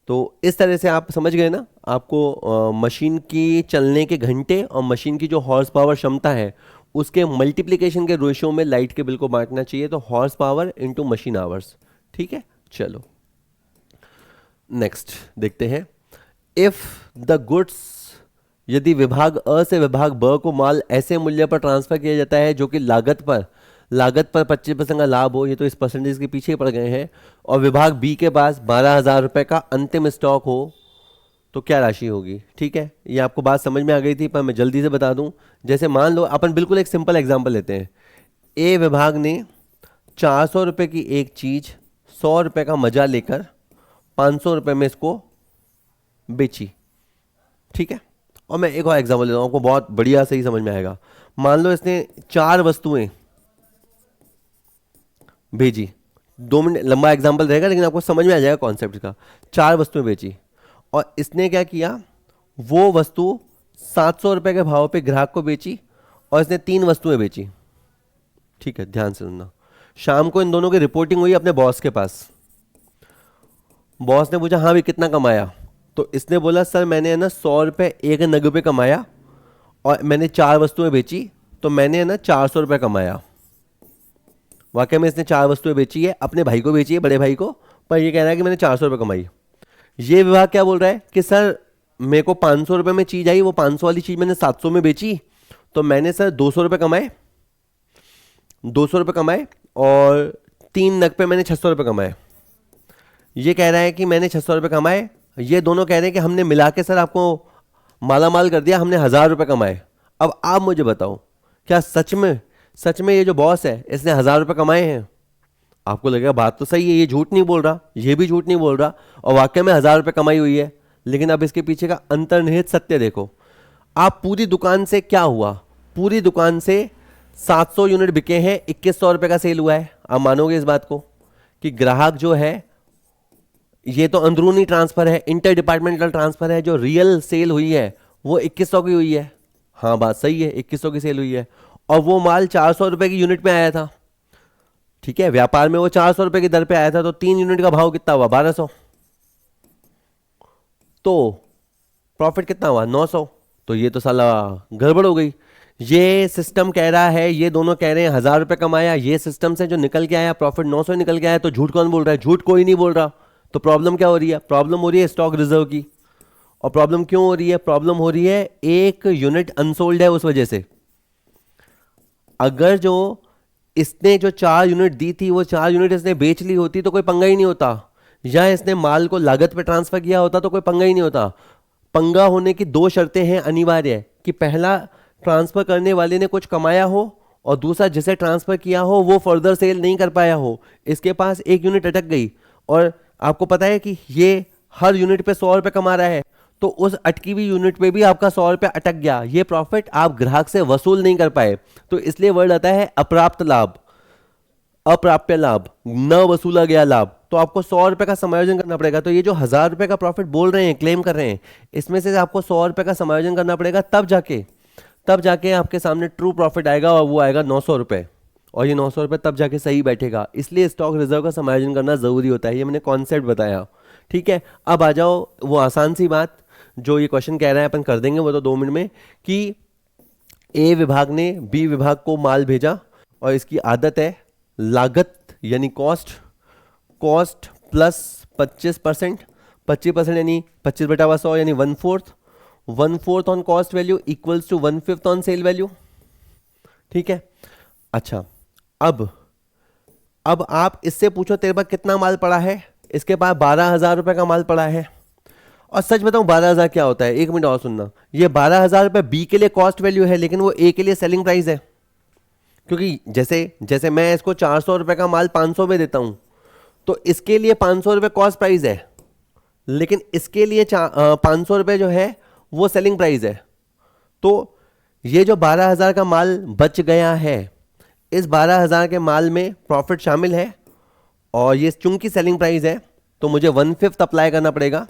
तो इस तरह से आप समझ गए ना, आपको मशीन की चलने के घंटे और मशीन की जो हॉर्स पावर क्षमता है उसके मल्टीप्लिकेशन के रेशियो में लाइट के बिल को बांटना चाहिए। तो horse power into machine hours, ठीक है। चलो नेक्स्ट देखते हैं। इफ द गुड्स, यदि विभाग अ से विभाग ब को माल ऐसे मूल्य पर ट्रांसफर किया जाता है जो कि लागत पर 25% का लाभ हो, ये तो इस परसेंटेज के पीछे पड़ गए हैं, और विभाग बी के पास 12,000 रुपये का अंतिम स्टॉक हो, तो क्या राशि होगी। ठीक है, ये आपको बात समझ में आ गई थी पर मैं जल्दी से बता दूं। जैसे मान लो अपन बिल्कुल एक सिंपल एग्जांपल लेते हैं। ए विभाग ने 400 रुपये की एक चीज़ 100 रुपये का मजा लेकर 500 रुपये में इसको बेची, ठीक है। और मैं एक और एग्जांपल देता हूँ, आपको बहुत बढ़िया सही समझ में आएगा। मान लो इसने 4 वस्तुएं भेजी, 2 मिनट लंबा एग्जांपल रहेगा लेकिन आपको समझ में आ जाएगा कॉन्सेप्ट का। 4 वस्तुएं बेची और इसने क्या किया, वो वस्तु 700 रुपये के भाव पे ग्राहक को बेची और इसने 3 वस्तुएं बेची, ठीक है। ध्यान से सुनना। शाम को इन दोनों की रिपोर्टिंग हुई अपने बॉस के पास। बॉस ने पूछा हाँ भी कितना कमाया, तो इसने बोला सर मैंने है ना 100 रुपये एक नग पे कमाया और मैंने 4 वस्तुएं बेची तो मैंने है ना 400 रुपये कमाया। वाकई में इसने 4 वस्तुएं बेची है, अपने भाई को बेची है, बड़े भाई को, पर ये कह रहा है कि मैंने 400 रुपये कमाई। ये विभाग क्या बोल रहा है कि सर मेरे को 500 रुपये में चीज़ आई, वो 500 वाली चीज़ मैंने 700 में बेची तो मैंने सर 200 रुपये कमाए, 200 रुपये कमाए और 3 नग पे मैंने 600 रुपये कमाए। ये कह रहा है कि मैंने 600 रुपये कमाए, ये दोनों कह रहे हैं कि हमने मिला के सर आपको माला माल कर दिया, हमने 1,000 रुपये कमाए। अब आप मुझे बताओ क्या सच में ये जो बॉस है इसने 1,000 रुपये कमाए हैं। आपको लगेगा बात तो सही है, ये झूठ नहीं बोल रहा, ये भी झूठ नहीं बोल रहा और वाकई में 1,000 रुपये कमाई हुई है। लेकिन अब इसके पीछे का अंतर्निहित सत्य देखो। आप पूरी दुकान से क्या हुआ, पूरी दुकान से 700 यूनिट बिके हैं, 2,100 रुपये का सेल हुआ है। आप मानोगे इस बात को कि ग्राहक जो है, ये तो अंदरूनी ट्रांसफर है, इंटर डिपार्टमेंटल ट्रांसफर है, जो रियल सेल हुई है वो 2,100 की हुई है। हाँ बात सही है, 2,100 की सेल हुई है और वो माल 400 रुपये की यूनिट में आया था, ठीक है। व्यापार में वो 400 रुपये की दर पे आया था तो 3 यूनिट का भाव कितना हुआ, 1,200। तो प्रॉफिट कितना हुआ, 900। तो ये तो साला गड़बड़ हो गई। ये सिस्टम कह रहा है, ये दोनों कह रहे हैं 1,000 रुपये कमाया, ये सिस्टम से जो निकल के आया प्रॉफिट 900 निकल के आया। तो झूठ कौन बोल रहा है, झूठ कोई नहीं बोल रहा। तो प्रॉब्लम क्या हो रही है, प्रॉब्लम हो रही है स्टॉक रिजर्व की। और प्रॉब्लम क्यों हो रही है, प्रॉब्लम हो रही है एक यूनिट अनसोल्ड है उस वजह से। अगर जो इसने जो 4 यूनिट दी थी वो 4 यूनिट इसने बेच ली होती तो कोई पंगा ही नहीं होता, या इसने माल को लागत पे ट्रांसफर किया होता तो कोई पंगा ही नहीं होता। पंगा होने की 2 शर्तें हैं अनिवार्य, कि पहला ट्रांसफर करने वाले ने कुछ कमाया हो और दूसरा जिसे ट्रांसफर किया हो वो फर्दर सेल नहीं कर पाया हो, इसके पास 1 यूनिट अटक गई। और आपको पता है कि ये हर यूनिट पे 100 रुपये कमा रहा है, तो उस अटकी हुई यूनिट पे भी आपका 100 रुपये अटक गया। ये प्रॉफिट आप ग्राहक से वसूल नहीं कर पाए, तो इसलिए वर्ड आता है अप्राप्त लाभ, अप्राप्य लाभ, न वसूला गया लाभ। तो आपको 100 रुपये का समायोजन करना पड़ेगा। तो ये जो 1,000 रुपये का प्रॉफिट बोल रहे हैं, क्लेम कर रहे हैं, इसमें से आपको 100 रुपये का समायोजन करना पड़ेगा, तब जाके आपके सामने ट्रू प्रॉफिट आएगा और वो आएगा 900 रुपये। और ये 900 रुपये तब जाके सही बैठेगा। इसलिए स्टॉक रिजर्व का समायोजन करना जरूरी होता है। ये मैंने कॉन्सेप्ट बताया, ठीक है। अब आ जाओ वो आसान सी बात जो ये क्वेश्चन कह रहा है, अपन कर देंगे वो तो 2 मिनट में, कि ए विभाग ने बी विभाग को माल भेजा और इसकी आदत है लागत यानी कॉस्ट प्लस 25%, 25% यानी 25/100 यानी 1/4 on cost value equals to 1/5 on sale value, ठीक है। अच्छा, अब आप इससे पूछो तेरे पास कितना माल पड़ा है, इसके पास 12,000 रुपये का माल पड़ा है। और सच बताऊं 12,000 क्या होता है, 1 मिनट और सुनना। ये 12,000 रुपये बी के लिए कॉस्ट वैल्यू है, लेकिन वो ए के लिए सेलिंग प्राइस है। क्योंकि जैसे मैं इसको 400 रुपये का माल 500 में देता हूं, तो इसके लिए 500 रुपये कॉस्ट प्राइस है, लेकिन इसके लिए 500 रुपये जो है वो सेलिंग प्राइस है। तो ये जो 12,000 का माल बच गया है, इस 12,000 के माल में प्रॉफिट शामिल है और ये चूंकि सेलिंग प्राइस है तो मुझे 1/5 अप्लाई करना पड़ेगा,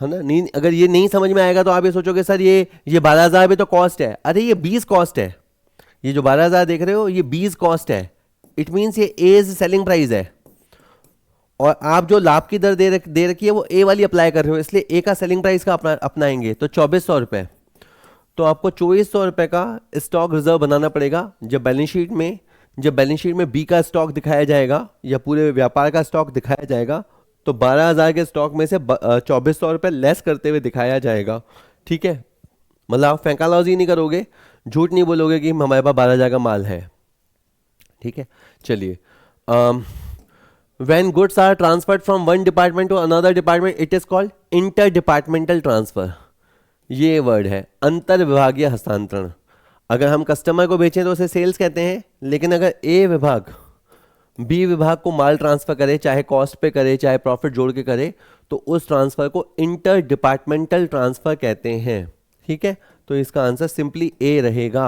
है ना। नहीं, अगर ये नहीं समझ में आएगा तो आप ये सोचोगे सर ये 12,000 भी तो कॉस्ट है। अरे ये 20 कॉस्ट है, ये जो 12,000 देख रहे हो ये 20 कॉस्ट है। इट मीन्स ये ए सेलिंग प्राइस है और आप जो लाभ की दर दे रखी है वो ए वाली अप्लाई कर रहे हो, इसलिए ए का सेलिंग प्राइस का अपनाएंगे तो 2400 रुपये। तो आपको 2400 रुपये का स्टॉक रिजर्व बनाना पड़ेगा। जब बैलेंस शीट में बी का स्टॉक दिखाया जाएगा या पूरे व्यापार का स्टॉक दिखाया जाएगा तो 12,000 के स्टॉक में से 2400 रुपये लेस करते हुए दिखाया जाएगा। ठीक है, मतलब आप फेंकालॉजी नहीं करोगे, झूठ नहीं बोलोगे कि हमारे पास 12,000 का माल है। ठीक है, चलिए। When goods are transferred from one department to another department, it is called interdepartmental transfer. ये वर्ड है अंतर विभागीय हस्तांतरण। अगर हम कस्टमर को बेचें तो उसे सेल्स कहते हैं, लेकिन अगर ए विभाग बी विभाग को माल ट्रांसफर करे, चाहे कॉस्ट पे करे चाहे प्रॉफिट जोड़ के करे, तो उस ट्रांसफर को इंटर डिपार्टमेंटल ट्रांसफर कहते हैं। ठीक है, तो इसका आंसर सिंपली ए रहेगा।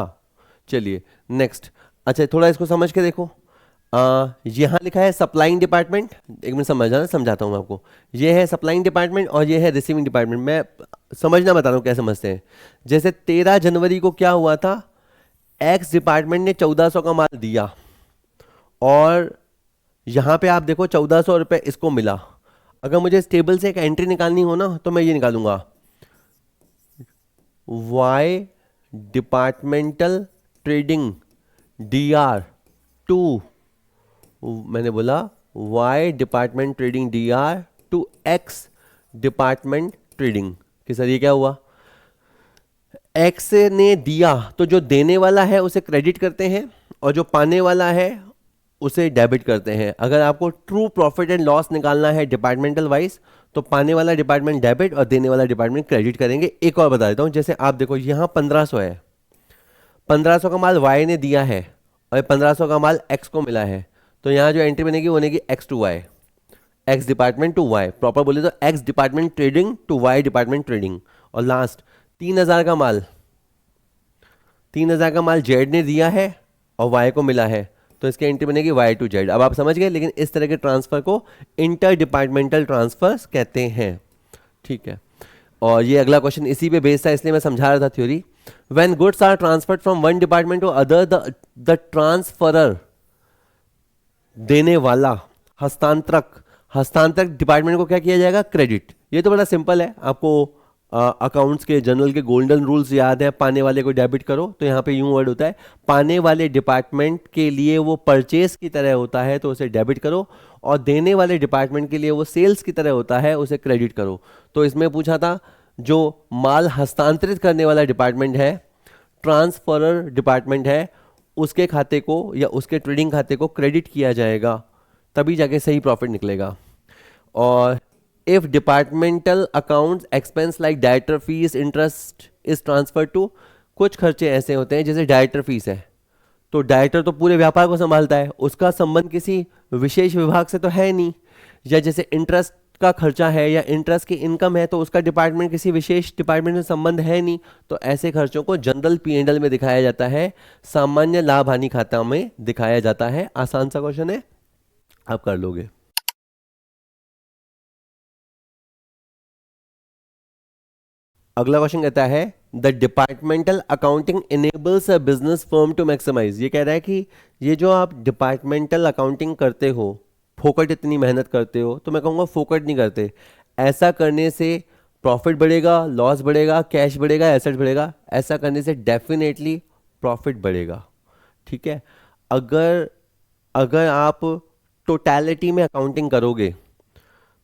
चलिए नेक्स्ट। अच्छा, थोड़ा इसको समझ के देखो। यहाँ लिखा है सप्लाइंग डिपार्टमेंट, एक मिनट समझाता हूँ आपको। ये है सप्लाइंग डिपार्टमेंट और ये है रिसीविंग डिपार्टमेंट। मैं समझना बता रहा हूँ क्या समझते हैं। जैसे 13 जनवरी को क्या हुआ था, एक्स डिपार्टमेंट ने 1400 का माल दिया और यहाँ पे आप देखो 1400 रुपये इसको मिला। अगर मुझे इस टेबल से एक एंट्री निकालनी हो ना तो मैं ये निकालूंगा, Y departmental trading DR to, मैंने बोला Y department trading DR to X department trading कि सर ये क्या हुआ, एक्स ने दिया तो जो देने वाला है उसे क्रेडिट करते हैं और जो पाने वाला है उसे डेबिट करते हैं। अगर आपको ट्रू प्रॉफिट एंड लॉस निकालना है डिपार्टमेंटल वाइज तो पाने वाला डिपार्टमेंट डेबिट और देने वाला डिपार्टमेंट क्रेडिट करेंगे। एक और बता देता हूं, जैसे आप देखो यहाँ 1500 है, 1500 का माल वाई ने दिया है और 1500 का माल एक्स को मिला है, तो यहाँ जो एंट्री बनेगी वो बनेगी X to Y, X department to Y, proper बोले तो X department trading to Y department trading. और लास्ट 3000 का माल, 3000 का माल जेड ने दिया है और वाई को मिला है, तो इसकी एंट्री बनेगी वाई टू जेड। अब आप समझ गए, लेकिन इस तरह के ट्रांसफर को इंटर डिपार्टमेंटल ट्रांसफर्स कहते हैं। ठीक है, और ये अगला क्वेश्चन इसी पे बेस्ड था इसलिए मैं समझा रहा था theory. When goods are transferred from one department to other, the transferor, देने वाला, हस्तांतरक डिपार्टमेंट को क्या किया जाएगा, क्रेडिट। ये तो बड़ा सिंपल है, आपको अकाउंट्स के जनरल के गोल्डन रूल्स याद है। पाने वाले को डेबिट करो तो यहाँ पे यूं वर्ड होता है, पाने वाले डिपार्टमेंट के लिए वो परचेस की तरह होता है तो उसे डेबिट करो, और देने वाले डिपार्टमेंट के लिए वो सेल्स की तरह होता है उसे क्रेडिट करो। तो इसमें पूछा था जो माल हस्तांतरित करने वाला डिपार्टमेंट है, ट्रांसफरर डिपार्टमेंट है, उसके खाते को या उसके ट्रेडिंग खाते को क्रेडिट किया जाएगा, तभी जाके सही प्रॉफिट निकलेगा। और if departmental accounts expense like director fees interest is transfer to, कुछ खर्चे ऐसे होते हैं जैसे डायरेक्टर फीस है, तो डायरेक्टर तो पूरे व्यापार को संभालता है, उसका संबंध किसी विशेष विभाग से तो है नहीं। या जैसे इंटरेस्ट का खर्चा है या इंटरेस्ट की इनकम है तो उसका डिपार्टमेंट किसी विशेष डिपार्टमेंट से संबंध है नहीं, तो ऐसे खर्चों को जनरल P&L में दिखाया जाता है, सामान्य लाभ हानि खाता में दिखाया जाता है। आसान सा क्वेश्चन है, आप कर लोगे। अगला क्वेश्चन कहता है the departmental accounting enables a business firm to maximise. ये कह रहा है कि ये जो आप डिपार्टमेंटल अकाउंटिंग करते हो, फोकट इतनी मेहनत करते हो, तो मैं कहूँगा फोकट नहीं करते। ऐसा करने से प्रॉफिट बढ़ेगा, लॉस बढ़ेगा, कैश बढ़ेगा, एसेट बढ़ेगा। ऐसा करने से डेफिनेटली प्रॉफिट बढ़ेगा। ठीक है, अगर अगर आप टोटैलिटी में अकाउंटिंग करोगे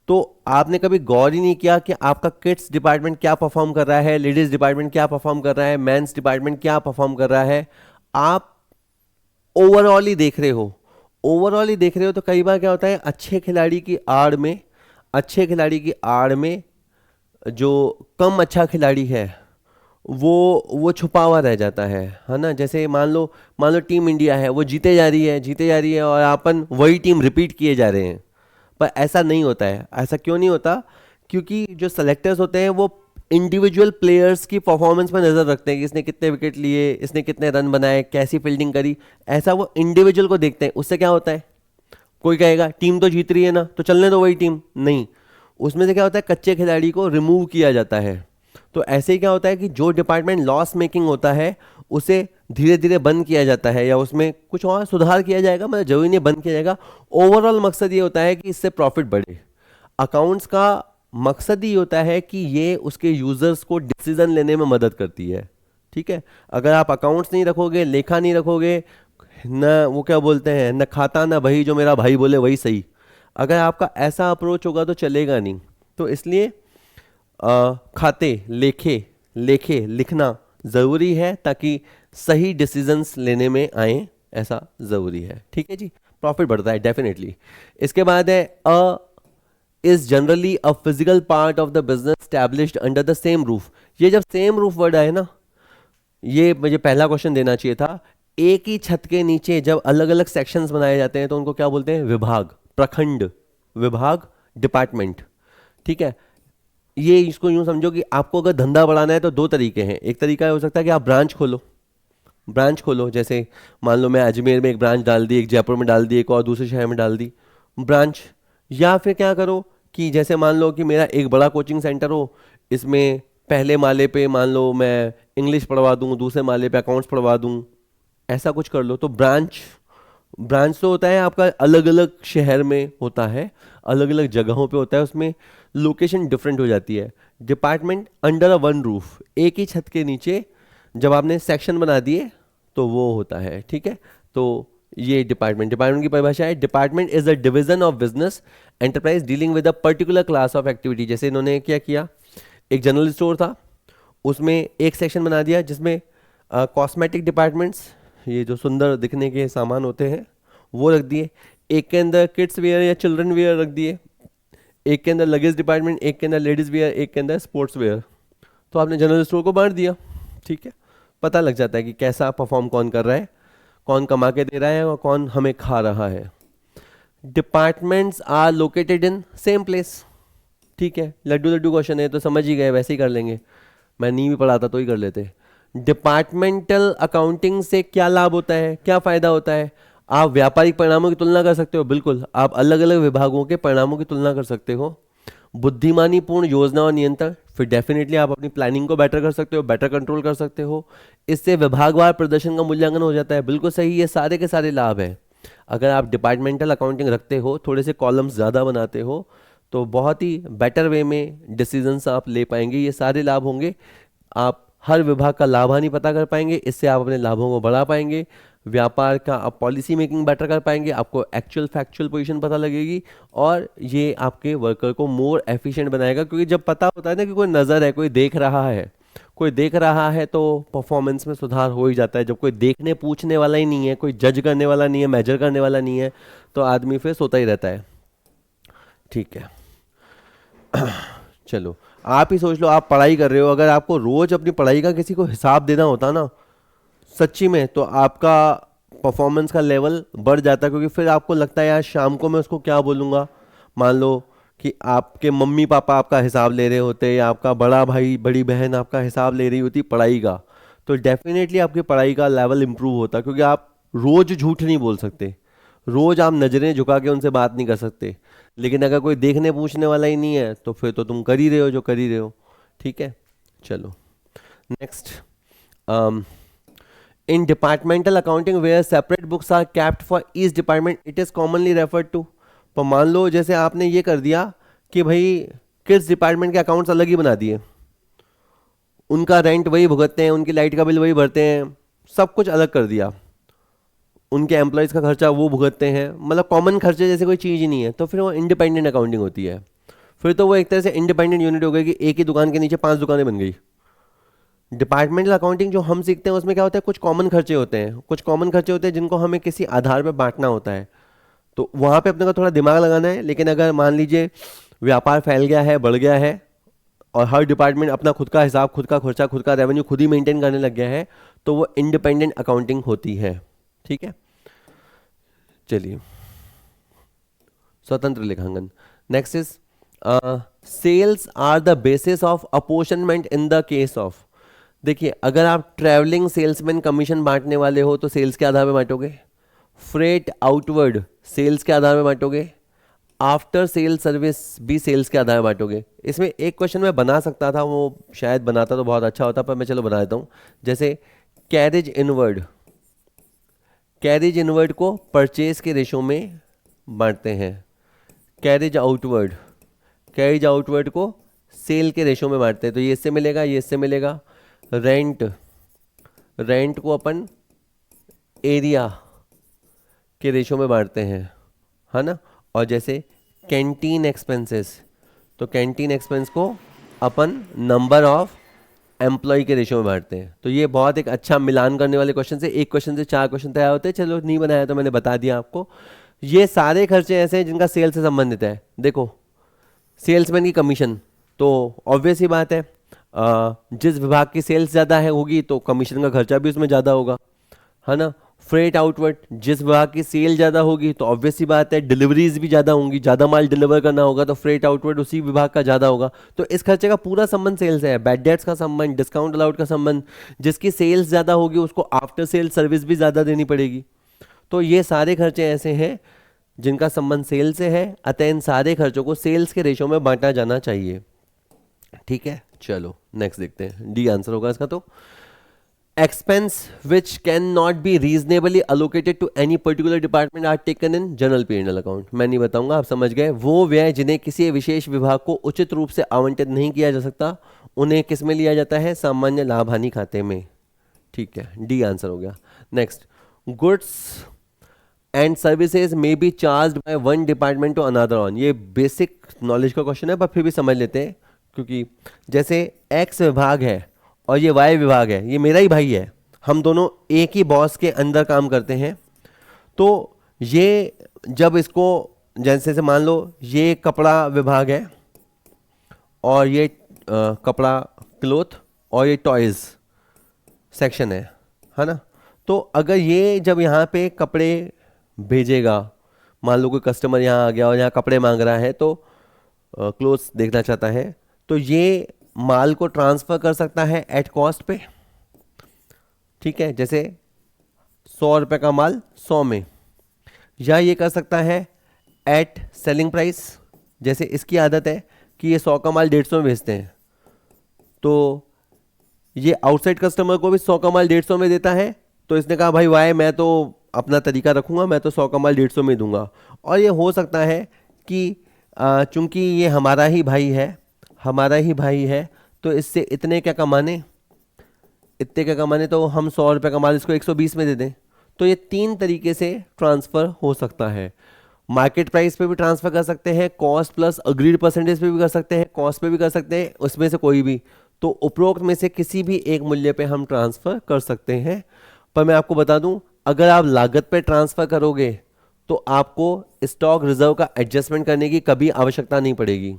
तो आपने कभी गौर ही नहीं किया कि आपका किड्स डिपार्टमेंट क्या परफॉर्म कर रहा है, लेडीज डिपार्टमेंट क्या परफॉर्म कर रहा है, मेंस डिपार्टमेंट क्या परफॉर्म कर रहा है। आप ओवरऑल ही देख रहे हो, ओवरऑल ही देख रहे हो। तो कई बार क्या होता है, अच्छे खिलाड़ी की आड़ में जो कम अच्छा खिलाड़ी है वो छुपा हुआ रह जाता है ना। जैसे मान लो टीम इंडिया है, वो जीते जा रही है और अपन वही टीम रिपीट किए जा रहे हैं, पर ऐसा नहीं होता है। ऐसा क्यों नहीं होता? क्योंकि जो सेलेक्टर्स होते हैं वो इंडिविजुअल प्लेयर्स की परफॉर्मेंस पर नज़र रखते हैं कि इसने कितने विकेट लिए, इसने कितने रन बनाए, कैसी फील्डिंग करी, ऐसा वो इंडिविजुअल को देखते हैं। उससे क्या होता है, कोई कहेगा टीम तो जीत रही है ना, तो चलने दो वही टीम, नहीं, उसमें से क्या होता है कच्चे खिलाड़ी को रिमूव किया जाता है। तो ऐसे ही क्या होता है कि जो डिपार्टमेंट लॉस मेकिंग होता है उसे धीरे धीरे बंद किया जाता है या उसमें कुछ और सुधार किया जाएगा, मतलब जरूरी नहीं बंद किया जाएगा। ओवरऑल मकसद ये होता है कि इससे प्रॉफिट बढ़े। अकाउंट्स का मकसद ही होता है कि ये उसके यूजर्स को डिसीजन लेने में मदद करती है। ठीक है, अगर आप अकाउंट्स नहीं रखोगे, लेखा नहीं रखोगे, न वो क्या बोलते हैं, न खाता न भाई, जो मेरा भाई बोले वही सही, अगर आपका ऐसा अप्रोच होगा तो चलेगा नहीं। तो इसलिए खाते लेखे लेखे लिखना ज़रूरी है ताकि सही डिसीजंस लेने में आए, ऐसा ज़रूरी है। ठीक है जी, प्रॉफिट बढ़ता है डेफिनेटली। इसके बाद है a is generally a physical part of the business established under the same roof. ये जब सेम रूफ वर्ड आए ना, ये मुझे पहला क्वेश्चन देना चाहिए था। एक ही छत के नीचे जब अलग अलग सेक्शंस बनाए जाते हैं तो उनको क्या बोलते हैं, विभाग, प्रखंड, विभाग, डिपार्टमेंट। ठीक है, ये इसको यूं समझो कि आपको अगर धंधा बढ़ाना है तो दो तरीके हैं। एक तरीका हो सकता है कि आप ब्रांच खोलो, जैसे मान लो मैं अजमेर में एक ब्रांच डाल दी, एक जयपुर में डाल दी, एक और दूसरे शहर में डाल दी ब्रांच। या फिर क्या करो कि जैसे मान लो कि मेरा एक बड़ा कोचिंग सेंटर हो, इसमें पहले माले पे मान लो मैं इंग्लिश पढ़वा दूँ, दूसरे माले पे अकाउंट्स पढ़वा दूँ, ऐसा कुछ कर लो। तो ब्रांच ब्रांच तो होता है आपका अलग अलग शहर में होता है, अलग अलग जगहों पे होता है, उसमें लोकेशन डिफरेंट हो जाती है। Department under a one roof, एक ही छत के नीचे जब आपने सेक्शन बना दिए तो वो होता है। ठीक है, तो ये डिपार्टमेंट की परिभाषा है। Department is a division of business enterprise dealing with a particular class of activity. जैसे इन्होंने क्या किया, एक जनरल स्टोर था, उसमें एक सेक्शन बना दिया जिसमें कॉस्मेटिक डिपार्टमेंट्स, ये जो सुंदर दिखने के सामान होते हैं वो रख दिए, एक के अंदर किड्स वेयर या चिल्ड्रन वेयर रख दिए, एक के अंदर लगेज डिपार्टमेंट, एक के अंदर लेडीज़ वेयर, एक के अंदर स्पोर्ट्स वेयर। तो आपने जनरल स्टोर को बांट दिया। ठीक है, पता लग जाता है कि कैसा परफॉर्म कौन कर रहा है, कौन कमा के दे रहा है और कौन हमें खा रहा है। Departments are located in same place. ठीक है, लड्डू लड्डू क्वेश्चन है तो समझ ही गए, वैसे ही कर लेंगे, मैं नहीं भी पढ़ाता तो ही कर लेते। डिपार्टमेंटल अकाउंटिंग से क्या लाभ होता है, क्या फ़ायदा होता है, आप व्यापारिक परिणामों की तुलना कर सकते हो, बिल्कुल आप अलग अलग विभागों के परिणामों की तुलना कर सकते हो। बुद्धिमानीपूर्ण योजना और नियंत्रण, फिर डेफिनेटली आप अपनी प्लानिंग को बेटर कर सकते हो, बेटर कंट्रोल कर सकते हो। इससे विभागवार प्रदर्शन का मूल्यांकन हो जाता है, बिल्कुल सही, ये सारे के सारे लाभ हैं। अगर आप डिपार्टमेंटल अकाउंटिंग रखते हो, थोड़े से कॉलम्स ज़्यादा बनाते हो, तो बहुत ही बेटर वे में डिसीजंस आप ले पाएंगे, ये सारे लाभ होंगे। आप हर विभाग का लाभ हानि पता कर पाएंगे, इससे आप अपने लाभों को बढ़ा पाएंगे, व्यापार का आप पॉलिसी मेकिंग बेटर कर पाएंगे, आपको एक्चुअल फैक्चुअल पोजीशन पता लगेगी, और ये आपके वर्कर को मोर एफिशिएंट बनाएगा। क्योंकि जब पता होता है ना कि कोई नज़र है, कोई देख रहा है तो परफॉर्मेंस में सुधार हो ही जाता है। जब कोई देखने पूछने वाला ही नहीं है, कोई जज करने वाला नहीं है, मेजर करने वाला नहीं है, तो आदमी फिर सोता ही रहता है। ठीक है, चलो आप ही सोच लो, आप पढ़ाई कर रहे हो, अगर आपको रोज अपनी पढ़ाई का किसी को हिसाब देना होता ना, सच्ची में, तो आपका परफॉर्मेंस का लेवल बढ़ जाता, क्योंकि फिर आपको लगता है यार शाम को मैं उसको क्या बोलूँगा। मान लो कि आपके मम्मी पापा आपका हिसाब ले रहे होते, या आपका बड़ा भाई बड़ी बहन आपका हिसाब ले रही होती पढ़ाई का, तो डेफिनेटली आपकी पढ़ाई का लेवल इंप्रूव होता, क्योंकि आप रोज झूठ नहीं बोल सकते, रोज आप नज़रें झुका के उनसे बात नहीं कर सकते। लेकिन अगर कोई देखने पूछने वाला ही नहीं है तो फिर तो तुम कर ही रहे हो जो कर ही रहे हो। ठीक है, चलो next. In departmental accounting where separate books are kept for each department it is commonly referred to. पर मान लो जैसे आपने ये कर दिया कि भाई किस डिपार्टमेंट के अकाउंट्स अलग ही बना दिए, उनका रेंट वही भुगतते हैं, उनकी लाइट का बिल वही भरते हैं, सब कुछ अलग कर दिया, उनके एम्प्लॉयज़ का खर्चा वो भुगतते हैं, मतलब कॉमन खर्चे जैसे कोई चीज़ ही नहीं है, तो फिर वो इंडिपेंडेंट अकाउंटिंग होती है। फिर तो वो एक तरह से इंडिपेंडेंट यूनिट हो गई कि एक ही दुकान के नीचे 5 दुकानें बन गई। डिपार्टमेंटल अकाउंटिंग जो हम सीखते हैं उसमें क्या होता है, कुछ कॉमन खर्चे होते हैं जिनको हमें किसी आधार पर बांटना होता है, तो वहाँ पे अपने को थोड़ा दिमाग लगाना है। लेकिन अगर मान लीजिए व्यापार फैल गया है, बढ़ गया है, और हर डिपार्टमेंट अपना खुद का हिसाब, खुद का खर्चा, खुद का रेवेन्यू खुद ही मेंटेन करने लग गया है, तो वो इंडिपेंडेंट अकाउंटिंग होती है। ठीक है, चलिए, स्वतंत्र लेखांकन। Next is sales are the basis of apportionment in the case of, देखिए अगर आप ट्रैवलिंग सेल्समैन कमीशन बांटने वाले हो तो सेल्स के आधार पे बांटोगे, फ्रेट आउटवर्ड सेल्स के आधार पे बांटोगे, आफ्टर सेल सर्विस भी सेल्स के आधार पे बांटोगे। इसमें एक क्वेश्चन मैं बना सकता था, वो शायद बनाता तो बहुत अच्छा होता, पर मैं चलो बना देता हूँ। जैसे कैरेज इनवर्ड, कैरेज इनवर्ड को परचेज के रेशो में बांटते हैं, कैरेज आउटवर्ड, कैरेज आउटवर्ड को सेल के रेशो में बांटते हैं, तो ये इससे मिलेगा, ये इससे मिलेगा। रेंट, रेंट को अपन एरिया के रेशो में बांटते हैं, है ना। और जैसे कैंटीन एक्सपेंसेस, तो कैंटीन एक्सपेंस को अपन नंबर ऑफ एम्प्लॉय के रेशो में बांटते हैं। तो ये बहुत एक अच्छा मिलान करने वाले क्वेश्चन से, एक क्वेश्चन से 4 क्वेश्चन तैयार होते हैं। चलो नहीं बनाया तो मैंने बता दिया आपको। ये सारे खर्चे ऐसे हैं जिनका सेल से संबंधित है। देखो सेल्समैन की कमीशन, तो ऑब्वियस ही बात है, जिस विभाग की सेल्स ज़्यादा है होगी तो कमीशन का खर्चा भी उसमें ज़्यादा होगा, है ना। फ्रेट आउटवर्ड, जिस विभाग की सेल ज़्यादा होगी तो ऑब्वियस ही बात है डिलीवरीज भी ज़्यादा होंगी, ज़्यादा माल डिलीवर करना होगा तो फ्रेट आउटवर्ड उसी विभाग का ज़्यादा होगा। तो इस खर्चे का पूरा संबंध सेल से है, बैड डेट्स का संबंध, डिस्काउंट अलाउड का संबंध। जिसकी सेल्स ज़्यादा होगी उसको आफ्टर सेल सर्विस भी ज़्यादा देनी पड़ेगी। तो ये सारे खर्चे ऐसे हैं जिनका संबंध सेल से है, अतः इन सारे खर्चों को सेल्स के रेशो में बांटा जाना चाहिए। ठीक है, चलो नेक्स्ट देखते हैं, डी आंसर होगा इसका। तो expense which can not be reasonably allocated to any particular department are taken in general P&L account. मैं नहीं बताऊंगा, आप समझ गए। वो व्यय जिन्हें किसी विशेष विभाग को उचित रूप से आवंटित नहीं किया जा सकता उन्हें किस में लिया जाता है, सामान्य लाभ हानि खाते में। ठीक है, डी आंसर हो गया। Next, goods and services may be charged by one department to another on. ये बेसिक नॉलेज का क्वेश्चन है पर फिर भी समझ लेते हैं, क्योंकि जैसे एक्स विभाग है और ये वाई विभाग है, ये मेरा ही भाई है, हम दोनों एक ही बॉस के अंदर काम करते हैं। तो ये जब इसको जैसे से मान लो ये कपड़ा विभाग है और ये कपड़ा क्लोथ और ये टॉयज़ सेक्शन है ना। तो अगर ये जब यहाँ पे कपड़े भेजेगा, मान लो कोई कस्टमर यहाँ आ गया और यहाँ कपड़े मांग रहा है तो क्लोथ्स देखना चाहता है, तो ये माल को ट्रांसफ़र कर सकता है एट कॉस्ट पे। ठीक है, जैसे 100 रुपये का माल 100 में, या ये कर सकता है एट सेलिंग प्राइस। जैसे इसकी आदत है कि ये 100 का माल 150 में बेचते हैं, तो ये आउटसाइड कस्टमर को भी 100 का माल 150 में देता है। तो इसने कहा भाई वाई मैं तो अपना तरीका रखूँगा, मैं तो 100 का माल 150 में दूंगा। और ये हो सकता है कि चूंकि ये हमारा ही भाई है, हमारा ही भाई है, तो इससे इतने क्या कमाने, इतने क्या कमाने, तो हम 100 रुपये का माल इसको 120 में दे दें। तो ये 3 तरीके से ट्रांसफ़र हो सकता है। मार्केट प्राइस पे भी ट्रांसफ़र कर सकते हैं, कॉस्ट प्लस अग्रीड परसेंटेज पे भी कर सकते हैं, कॉस्ट पे भी कर सकते हैं, उसमें से कोई भी। तो उपरोक्त में से किसी भी एक मूल्य पे हम ट्रांसफ़र कर सकते हैं। पर मैं आपको बता दूं, अगर आप लागत पे ट्रांसफ़र करोगे तो आपको स्टॉक रिजर्व का एडजस्टमेंट करने की कभी आवश्यकता नहीं पड़ेगी।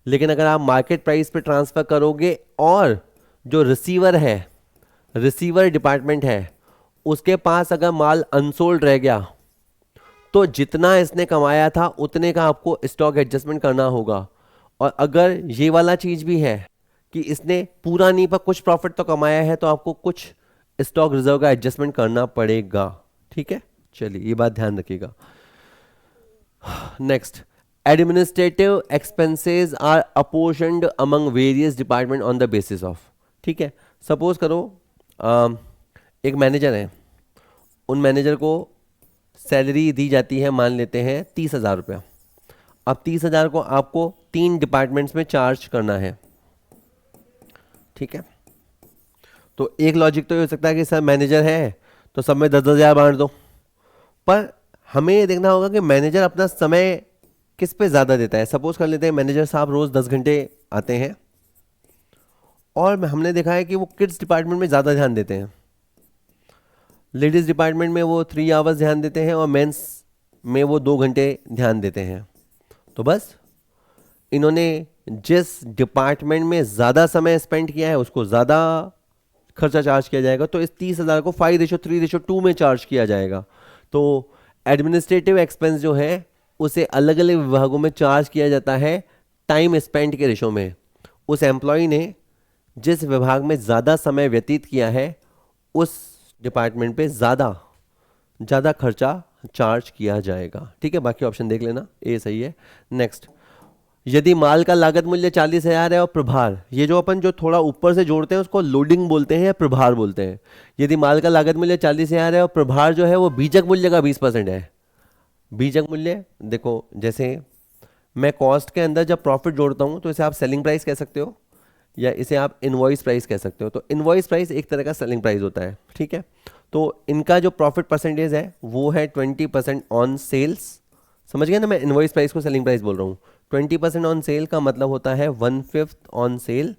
लेकिन अगर आप मार्केट प्राइस पे ट्रांसफ़र करोगे और जो रिसीवर है, रिसीवर डिपार्टमेंट है, उसके पास अगर माल अनसोल्ड रह गया तो जितना इसने कमाया था उतने का आपको स्टॉक एडजस्टमेंट करना होगा। और अगर ये वाला चीज़ भी है कि इसने पूरा नहीं पर कुछ प्रॉफिट तो कमाया है, तो आपको कुछ स्टॉक रिजर्व का एडजस्टमेंट करना पड़ेगा। ठीक है, चलिए ये बात ध्यान रखिएगा। Next, administrative expenses are apportioned among various department on the basis of. ठीक है, सपोज करो एक मैनेजर है, उन मैनेजर को सैलरी दी जाती है, मान लेते हैं 30,000 रुपया। अब 30,000 को आपको 3 डिपार्टमेंट्स में चार्ज करना है। ठीक है, तो एक लॉजिक तो ये हो सकता है कि सर मैनेजर है तो सब में 10,000 बांट दो, पर हमें ये देखना होगा कि मैनेजर अपना समय किस पे ज़्यादा देता है। सपोज कर लेते हैं मैनेजर साहब रोज़ 10 घंटे आते हैं और हमने देखा है कि वो किड्स डिपार्टमेंट में ज़्यादा ध्यान देते हैं, लेडीज़ डिपार्टमेंट में वो 3 आवर्स ध्यान देते हैं और मेंस में वो 2 घंटे ध्यान देते हैं। तो बस इन्होंने जिस डिपार्टमेंट में ज़्यादा समय स्पेंड किया है उसको ज़्यादा खर्चा चार्ज किया जाएगा। तो इस 30,000 को 5:3:2 में चार्ज किया जाएगा। तो एडमिनिस्ट्रेटिव एक्सपेंस जो है उसे अलग अलग विभागों में चार्ज किया जाता है टाइम स्पेंड के रेशो में उस एम्प्लॉय ने जिस विभाग में ज़्यादा समय व्यतीत किया है उस डिपार्टमेंट पे ज़्यादा खर्चा चार्ज किया जाएगा। ठीक है, बाकी ऑप्शन देख लेना, ये सही है। नेक्स्ट, यदि माल का लागत मूल्य 40,000 है और प्रभार, ये जो अपन जो थोड़ा ऊपर से जोड़ते हैं उसको लोडिंग बोलते हैं या प्रभार बोलते हैं। यदि माल का लागत मूल्य 40,000 है और प्रभार जो है वो बीजक मूल्य का 20% है। बीजक मूल्य देखो, जैसे मैं कॉस्ट के अंदर जब प्रॉफिट जोड़ता हूँ तो इसे आप सेलिंग प्राइस कह सकते हो या इसे आप इनवॉइस प्राइस कह सकते हो। तो इनवॉइस प्राइस एक तरह का सेलिंग प्राइस होता है। ठीक है, तो इनका जो प्रॉफिट परसेंटेज है वो है 20% ऑन सेल्स। समझ गए ना, मैं इनवॉइस प्राइस को सेलिंग प्राइस बोल रहा हूँ। 20% ऑन सेल का मतलब होता है 1/5 ऑन सेल,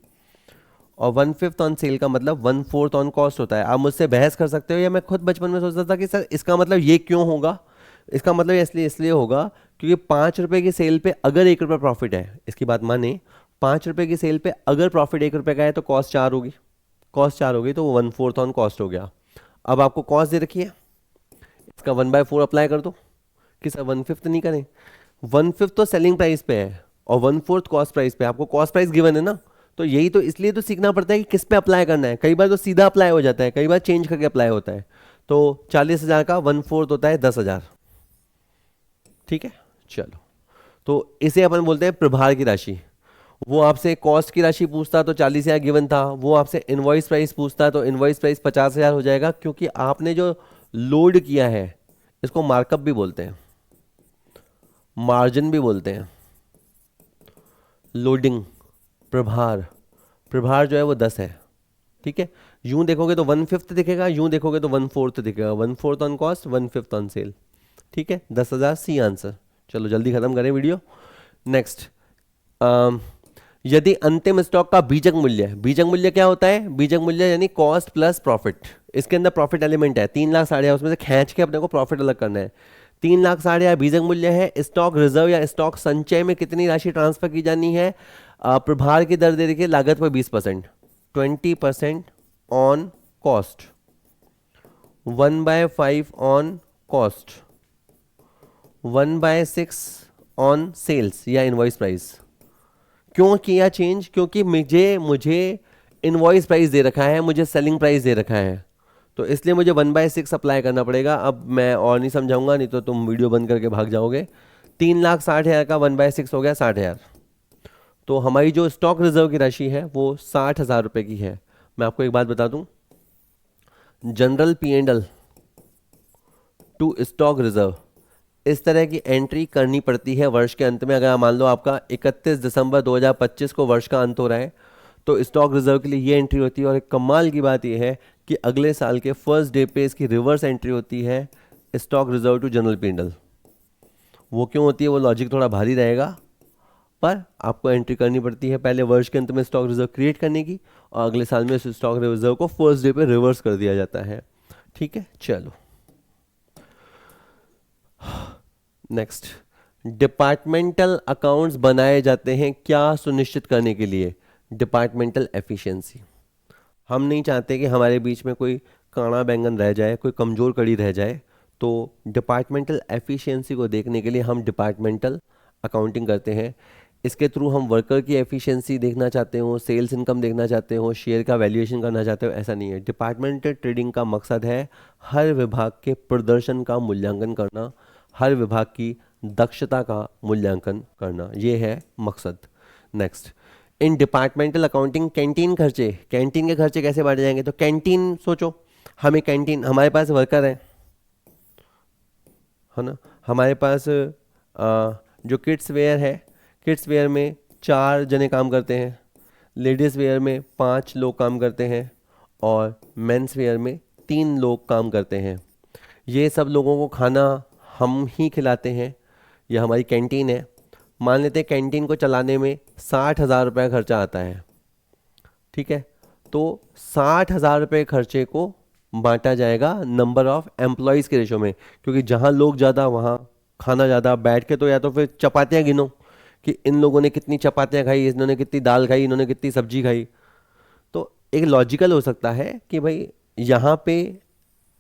और 1/5 ऑन सेल का मतलब 1/4 ऑन कॉस्ट होता है। आप मुझसे बहस कर सकते हो या मैं खुद बचपन में सोचता था कि सर इसका मतलब ये क्यों होगा। इसका मतलब इसलिए होगा क्योंकि 5 रुपए की सेल पे अगर 1 रुपये प्रॉफिट है, इसकी बात माने, 5 रुपए की सेल पे अगर प्रॉफिट 1 रुपये का है तो कॉस्ट 4 होगी। कॉस्ट 4 होगी तो वो 1/4 ऑन कॉस्ट हो गया। अब आपको कॉस्ट दे रखी है, इसका 1/4 अप्लाई कर दो कि सर 1/5 नहीं करें। 1/5 तो सेलिंग प्राइस पे है और 1/4 कॉस्ट प्राइस पे। आपको कॉस्ट प्राइस गिवन है ना, तो यही तो इसलिए तो सीखना पड़ता है कि किस पे अप्लाई करना है। कई बार तो सीधा अप्लाई हो जाता है, कई बार चेंज करके अप्लाई होता है। तो 40,000 का 1/4 होता है 10,000। ठीक है, चलो, तो इसे अपन बोलते हैं प्रभार की राशि। वो आपसे कॉस्ट की राशि पूछता तो 40,000 गिवन था, वो आपसे इनवॉइस प्राइस पूछता तो इनवॉइस प्राइस 50,000 हो जाएगा, क्योंकि आपने जो लोड किया है, इसको मार्कअप भी बोलते हैं, मार्जिन भी बोलते हैं। लोडिंग, प्रभार, प्रभार जो है वो 10 है। ठीक है, यूं देखोगे तो 1/5 दिखेगा, यूं देखोगे तो 1/4 दिखेगा। 1/4 ऑन कॉस्ट, 1/5 ऑन सेल। ठीक है, 10,000 सी आंसर। चलो जल्दी खत्म करें वीडियो। नेक्स्ट, यदि अंतिम स्टॉक का बीजक मूल्य, बीजक मूल्य क्या होता है? बीजक मूल्य यानी कॉस्ट प्लस प्रॉफिट। इसके अंदर प्रॉफिट एलिमेंट है, 3,60,000, उसमें से खींच के अपने को प्रॉफिट अलग करना है। 3,60,000 बीजक मूल्य है। स्टॉक रिजर्व या स्टॉक संचय में कितनी राशि ट्रांसफर की जानी है? प्रभार की दर दे रखी है लागत पर 20%, 20% on cost, 1/5 on cost, 1/6 on sales या इनवॉइस प्राइस। क्यों किया चेंज? क्योंकि मुझे इनवॉइस प्राइस दे रखा है, मुझे सेलिंग प्राइस दे रखा है, तो इसलिए मुझे 1/6 अप्लाई करना पड़ेगा। अब मैं और नहीं समझाऊंगा, नहीं तो तुम वीडियो बंद करके भाग जाओगे। 3,60,000 का 1/6 हो गया 60,000। तो हमारी जो स्टॉक रिजर्व की राशि है वो 60,000 रुपये की है। मैं आपको एक बात बता दूं, general P&L to stock reserve इस तरह की एंट्री करनी पड़ती है वर्ष के अंत में। अगर मान लो आपका 31 दिसंबर 2025 को वर्ष का अंत हो रहा है, तो स्टॉक रिजर्व के लिए ये एंट्री होती है। और एक कमाल की बात यह है कि अगले साल के फर्स्ट डे पे इसकी रिवर्स एंट्री होती है, stock reserve to general P&L। वो क्यों होती है, वो लॉजिक थोड़ा भारी रहेगा, पर आपको एंट्री करनी पड़ती है पहले वर्ष के अंत में स्टॉक रिजर्व क्रिएट करने की, और अगले साल में उस स्टॉक रिजर्व को फर्स्ट डे पे रिवर्स कर दिया जाता है। ठीक है, चलो नेक्स्ट, डिपार्टमेंटल अकाउंट्स बनाए जाते हैं क्या सुनिश्चित करने के लिए? Departmental efficiency. हम नहीं चाहते कि हमारे बीच में कोई काना बैंगन रह जाए, कोई कमज़ोर कड़ी रह जाए, तो डिपार्टमेंटल एफिशिएंसी को देखने के लिए हम डिपार्टमेंटल अकाउंटिंग करते हैं। इसके थ्रू हम वर्कर की एफिशिएंसी देखना चाहते हो, सेल्स इनकम देखना चाहते हो, शेयर का वैल्यूएशन करना चाहते हो, ऐसा नहीं है। डिपार्टमेंटल ट्रेडिंग का मकसद है हर विभाग के प्रदर्शन का मूल्यांकन करना, हर विभाग की दक्षता का मूल्यांकन करना, ये है मकसद। Next, in departmental accounting canteen खर्चे, कैंटीन के खर्चे कैसे बांटे जाएंगे? तो कैंटीन सोचो, हमें कैंटीन, हमारे पास वर्कर है ना, हमारे पास जो किड्स वेयर है, किड्स वेयर में 4 जने काम करते हैं, लेडीज़ वेयर में 5 लोग काम करते हैं, और मेंस वेयर में 3 लोग काम करते हैं। ये सब लोगों को खाना हम ही खिलाते हैं, यह हमारी कैंटीन है। मान लेते हैं कैंटीन को चलाने में 60,000 रुपये खर्चा आता है। ठीक है, तो 60,000 रुपये खर्चे को बांटा जाएगा नंबर ऑफ एम्प्लॉयज़ के रेशो में, क्योंकि जहाँ लोग ज़्यादा वहाँ खाना ज़्यादा। बैठ के तो या तो फिर चपातियाँ गिनो कि इन लोगों ने कितनी चपातियाँ खाई, इन्होंने कितनी दाल खाई, इन्होंने कितनी सब्जी खाई। तो एक लॉजिकल हो सकता है कि भाई यहाँ पे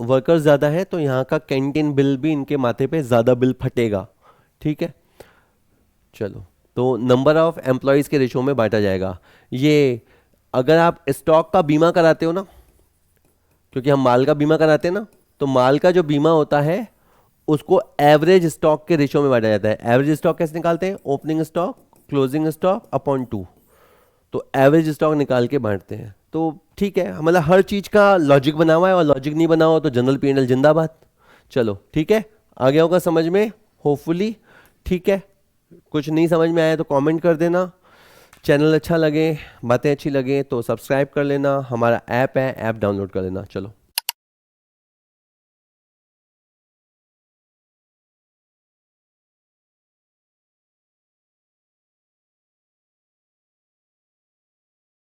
वर्कर्स ज़्यादा है तो यहाँ का कैंटीन बिल भी इनके माथे पे ज़्यादा बिल फटेगा। ठीक है, चलो तो नंबर ऑफ एम्प्लॉयज़ के रेशो में बांटा जाएगा। ये अगर आप स्टॉक का बीमा कराते हो ना, क्योंकि हम माल का बीमा कराते हैं ना, तो माल का जो बीमा होता है उसको एवरेज स्टॉक के रेशो में बांटा जाता है। एवरेज स्टॉक कैसे निकालते हैं? Opening stock closing stock upon 2। तो एवरेज स्टॉक निकाल के बांटते हैं। तो ठीक है, मतलब हर चीज़ का लॉजिक बना हुआ है, और लॉजिक नहीं बना हुआ तो जनरल पी&एल जिंदाबाद। चलो ठीक है, आ गया होगा समझ में होपफुली। ठीक है, कुछ नहीं समझ में आया तो कमेंट कर देना। चैनल अच्छा लगे, बातें अच्छी लगे तो सब्सक्राइब कर लेना। हमारा ऐप है, ऐप डाउनलोड कर लेना। चलो।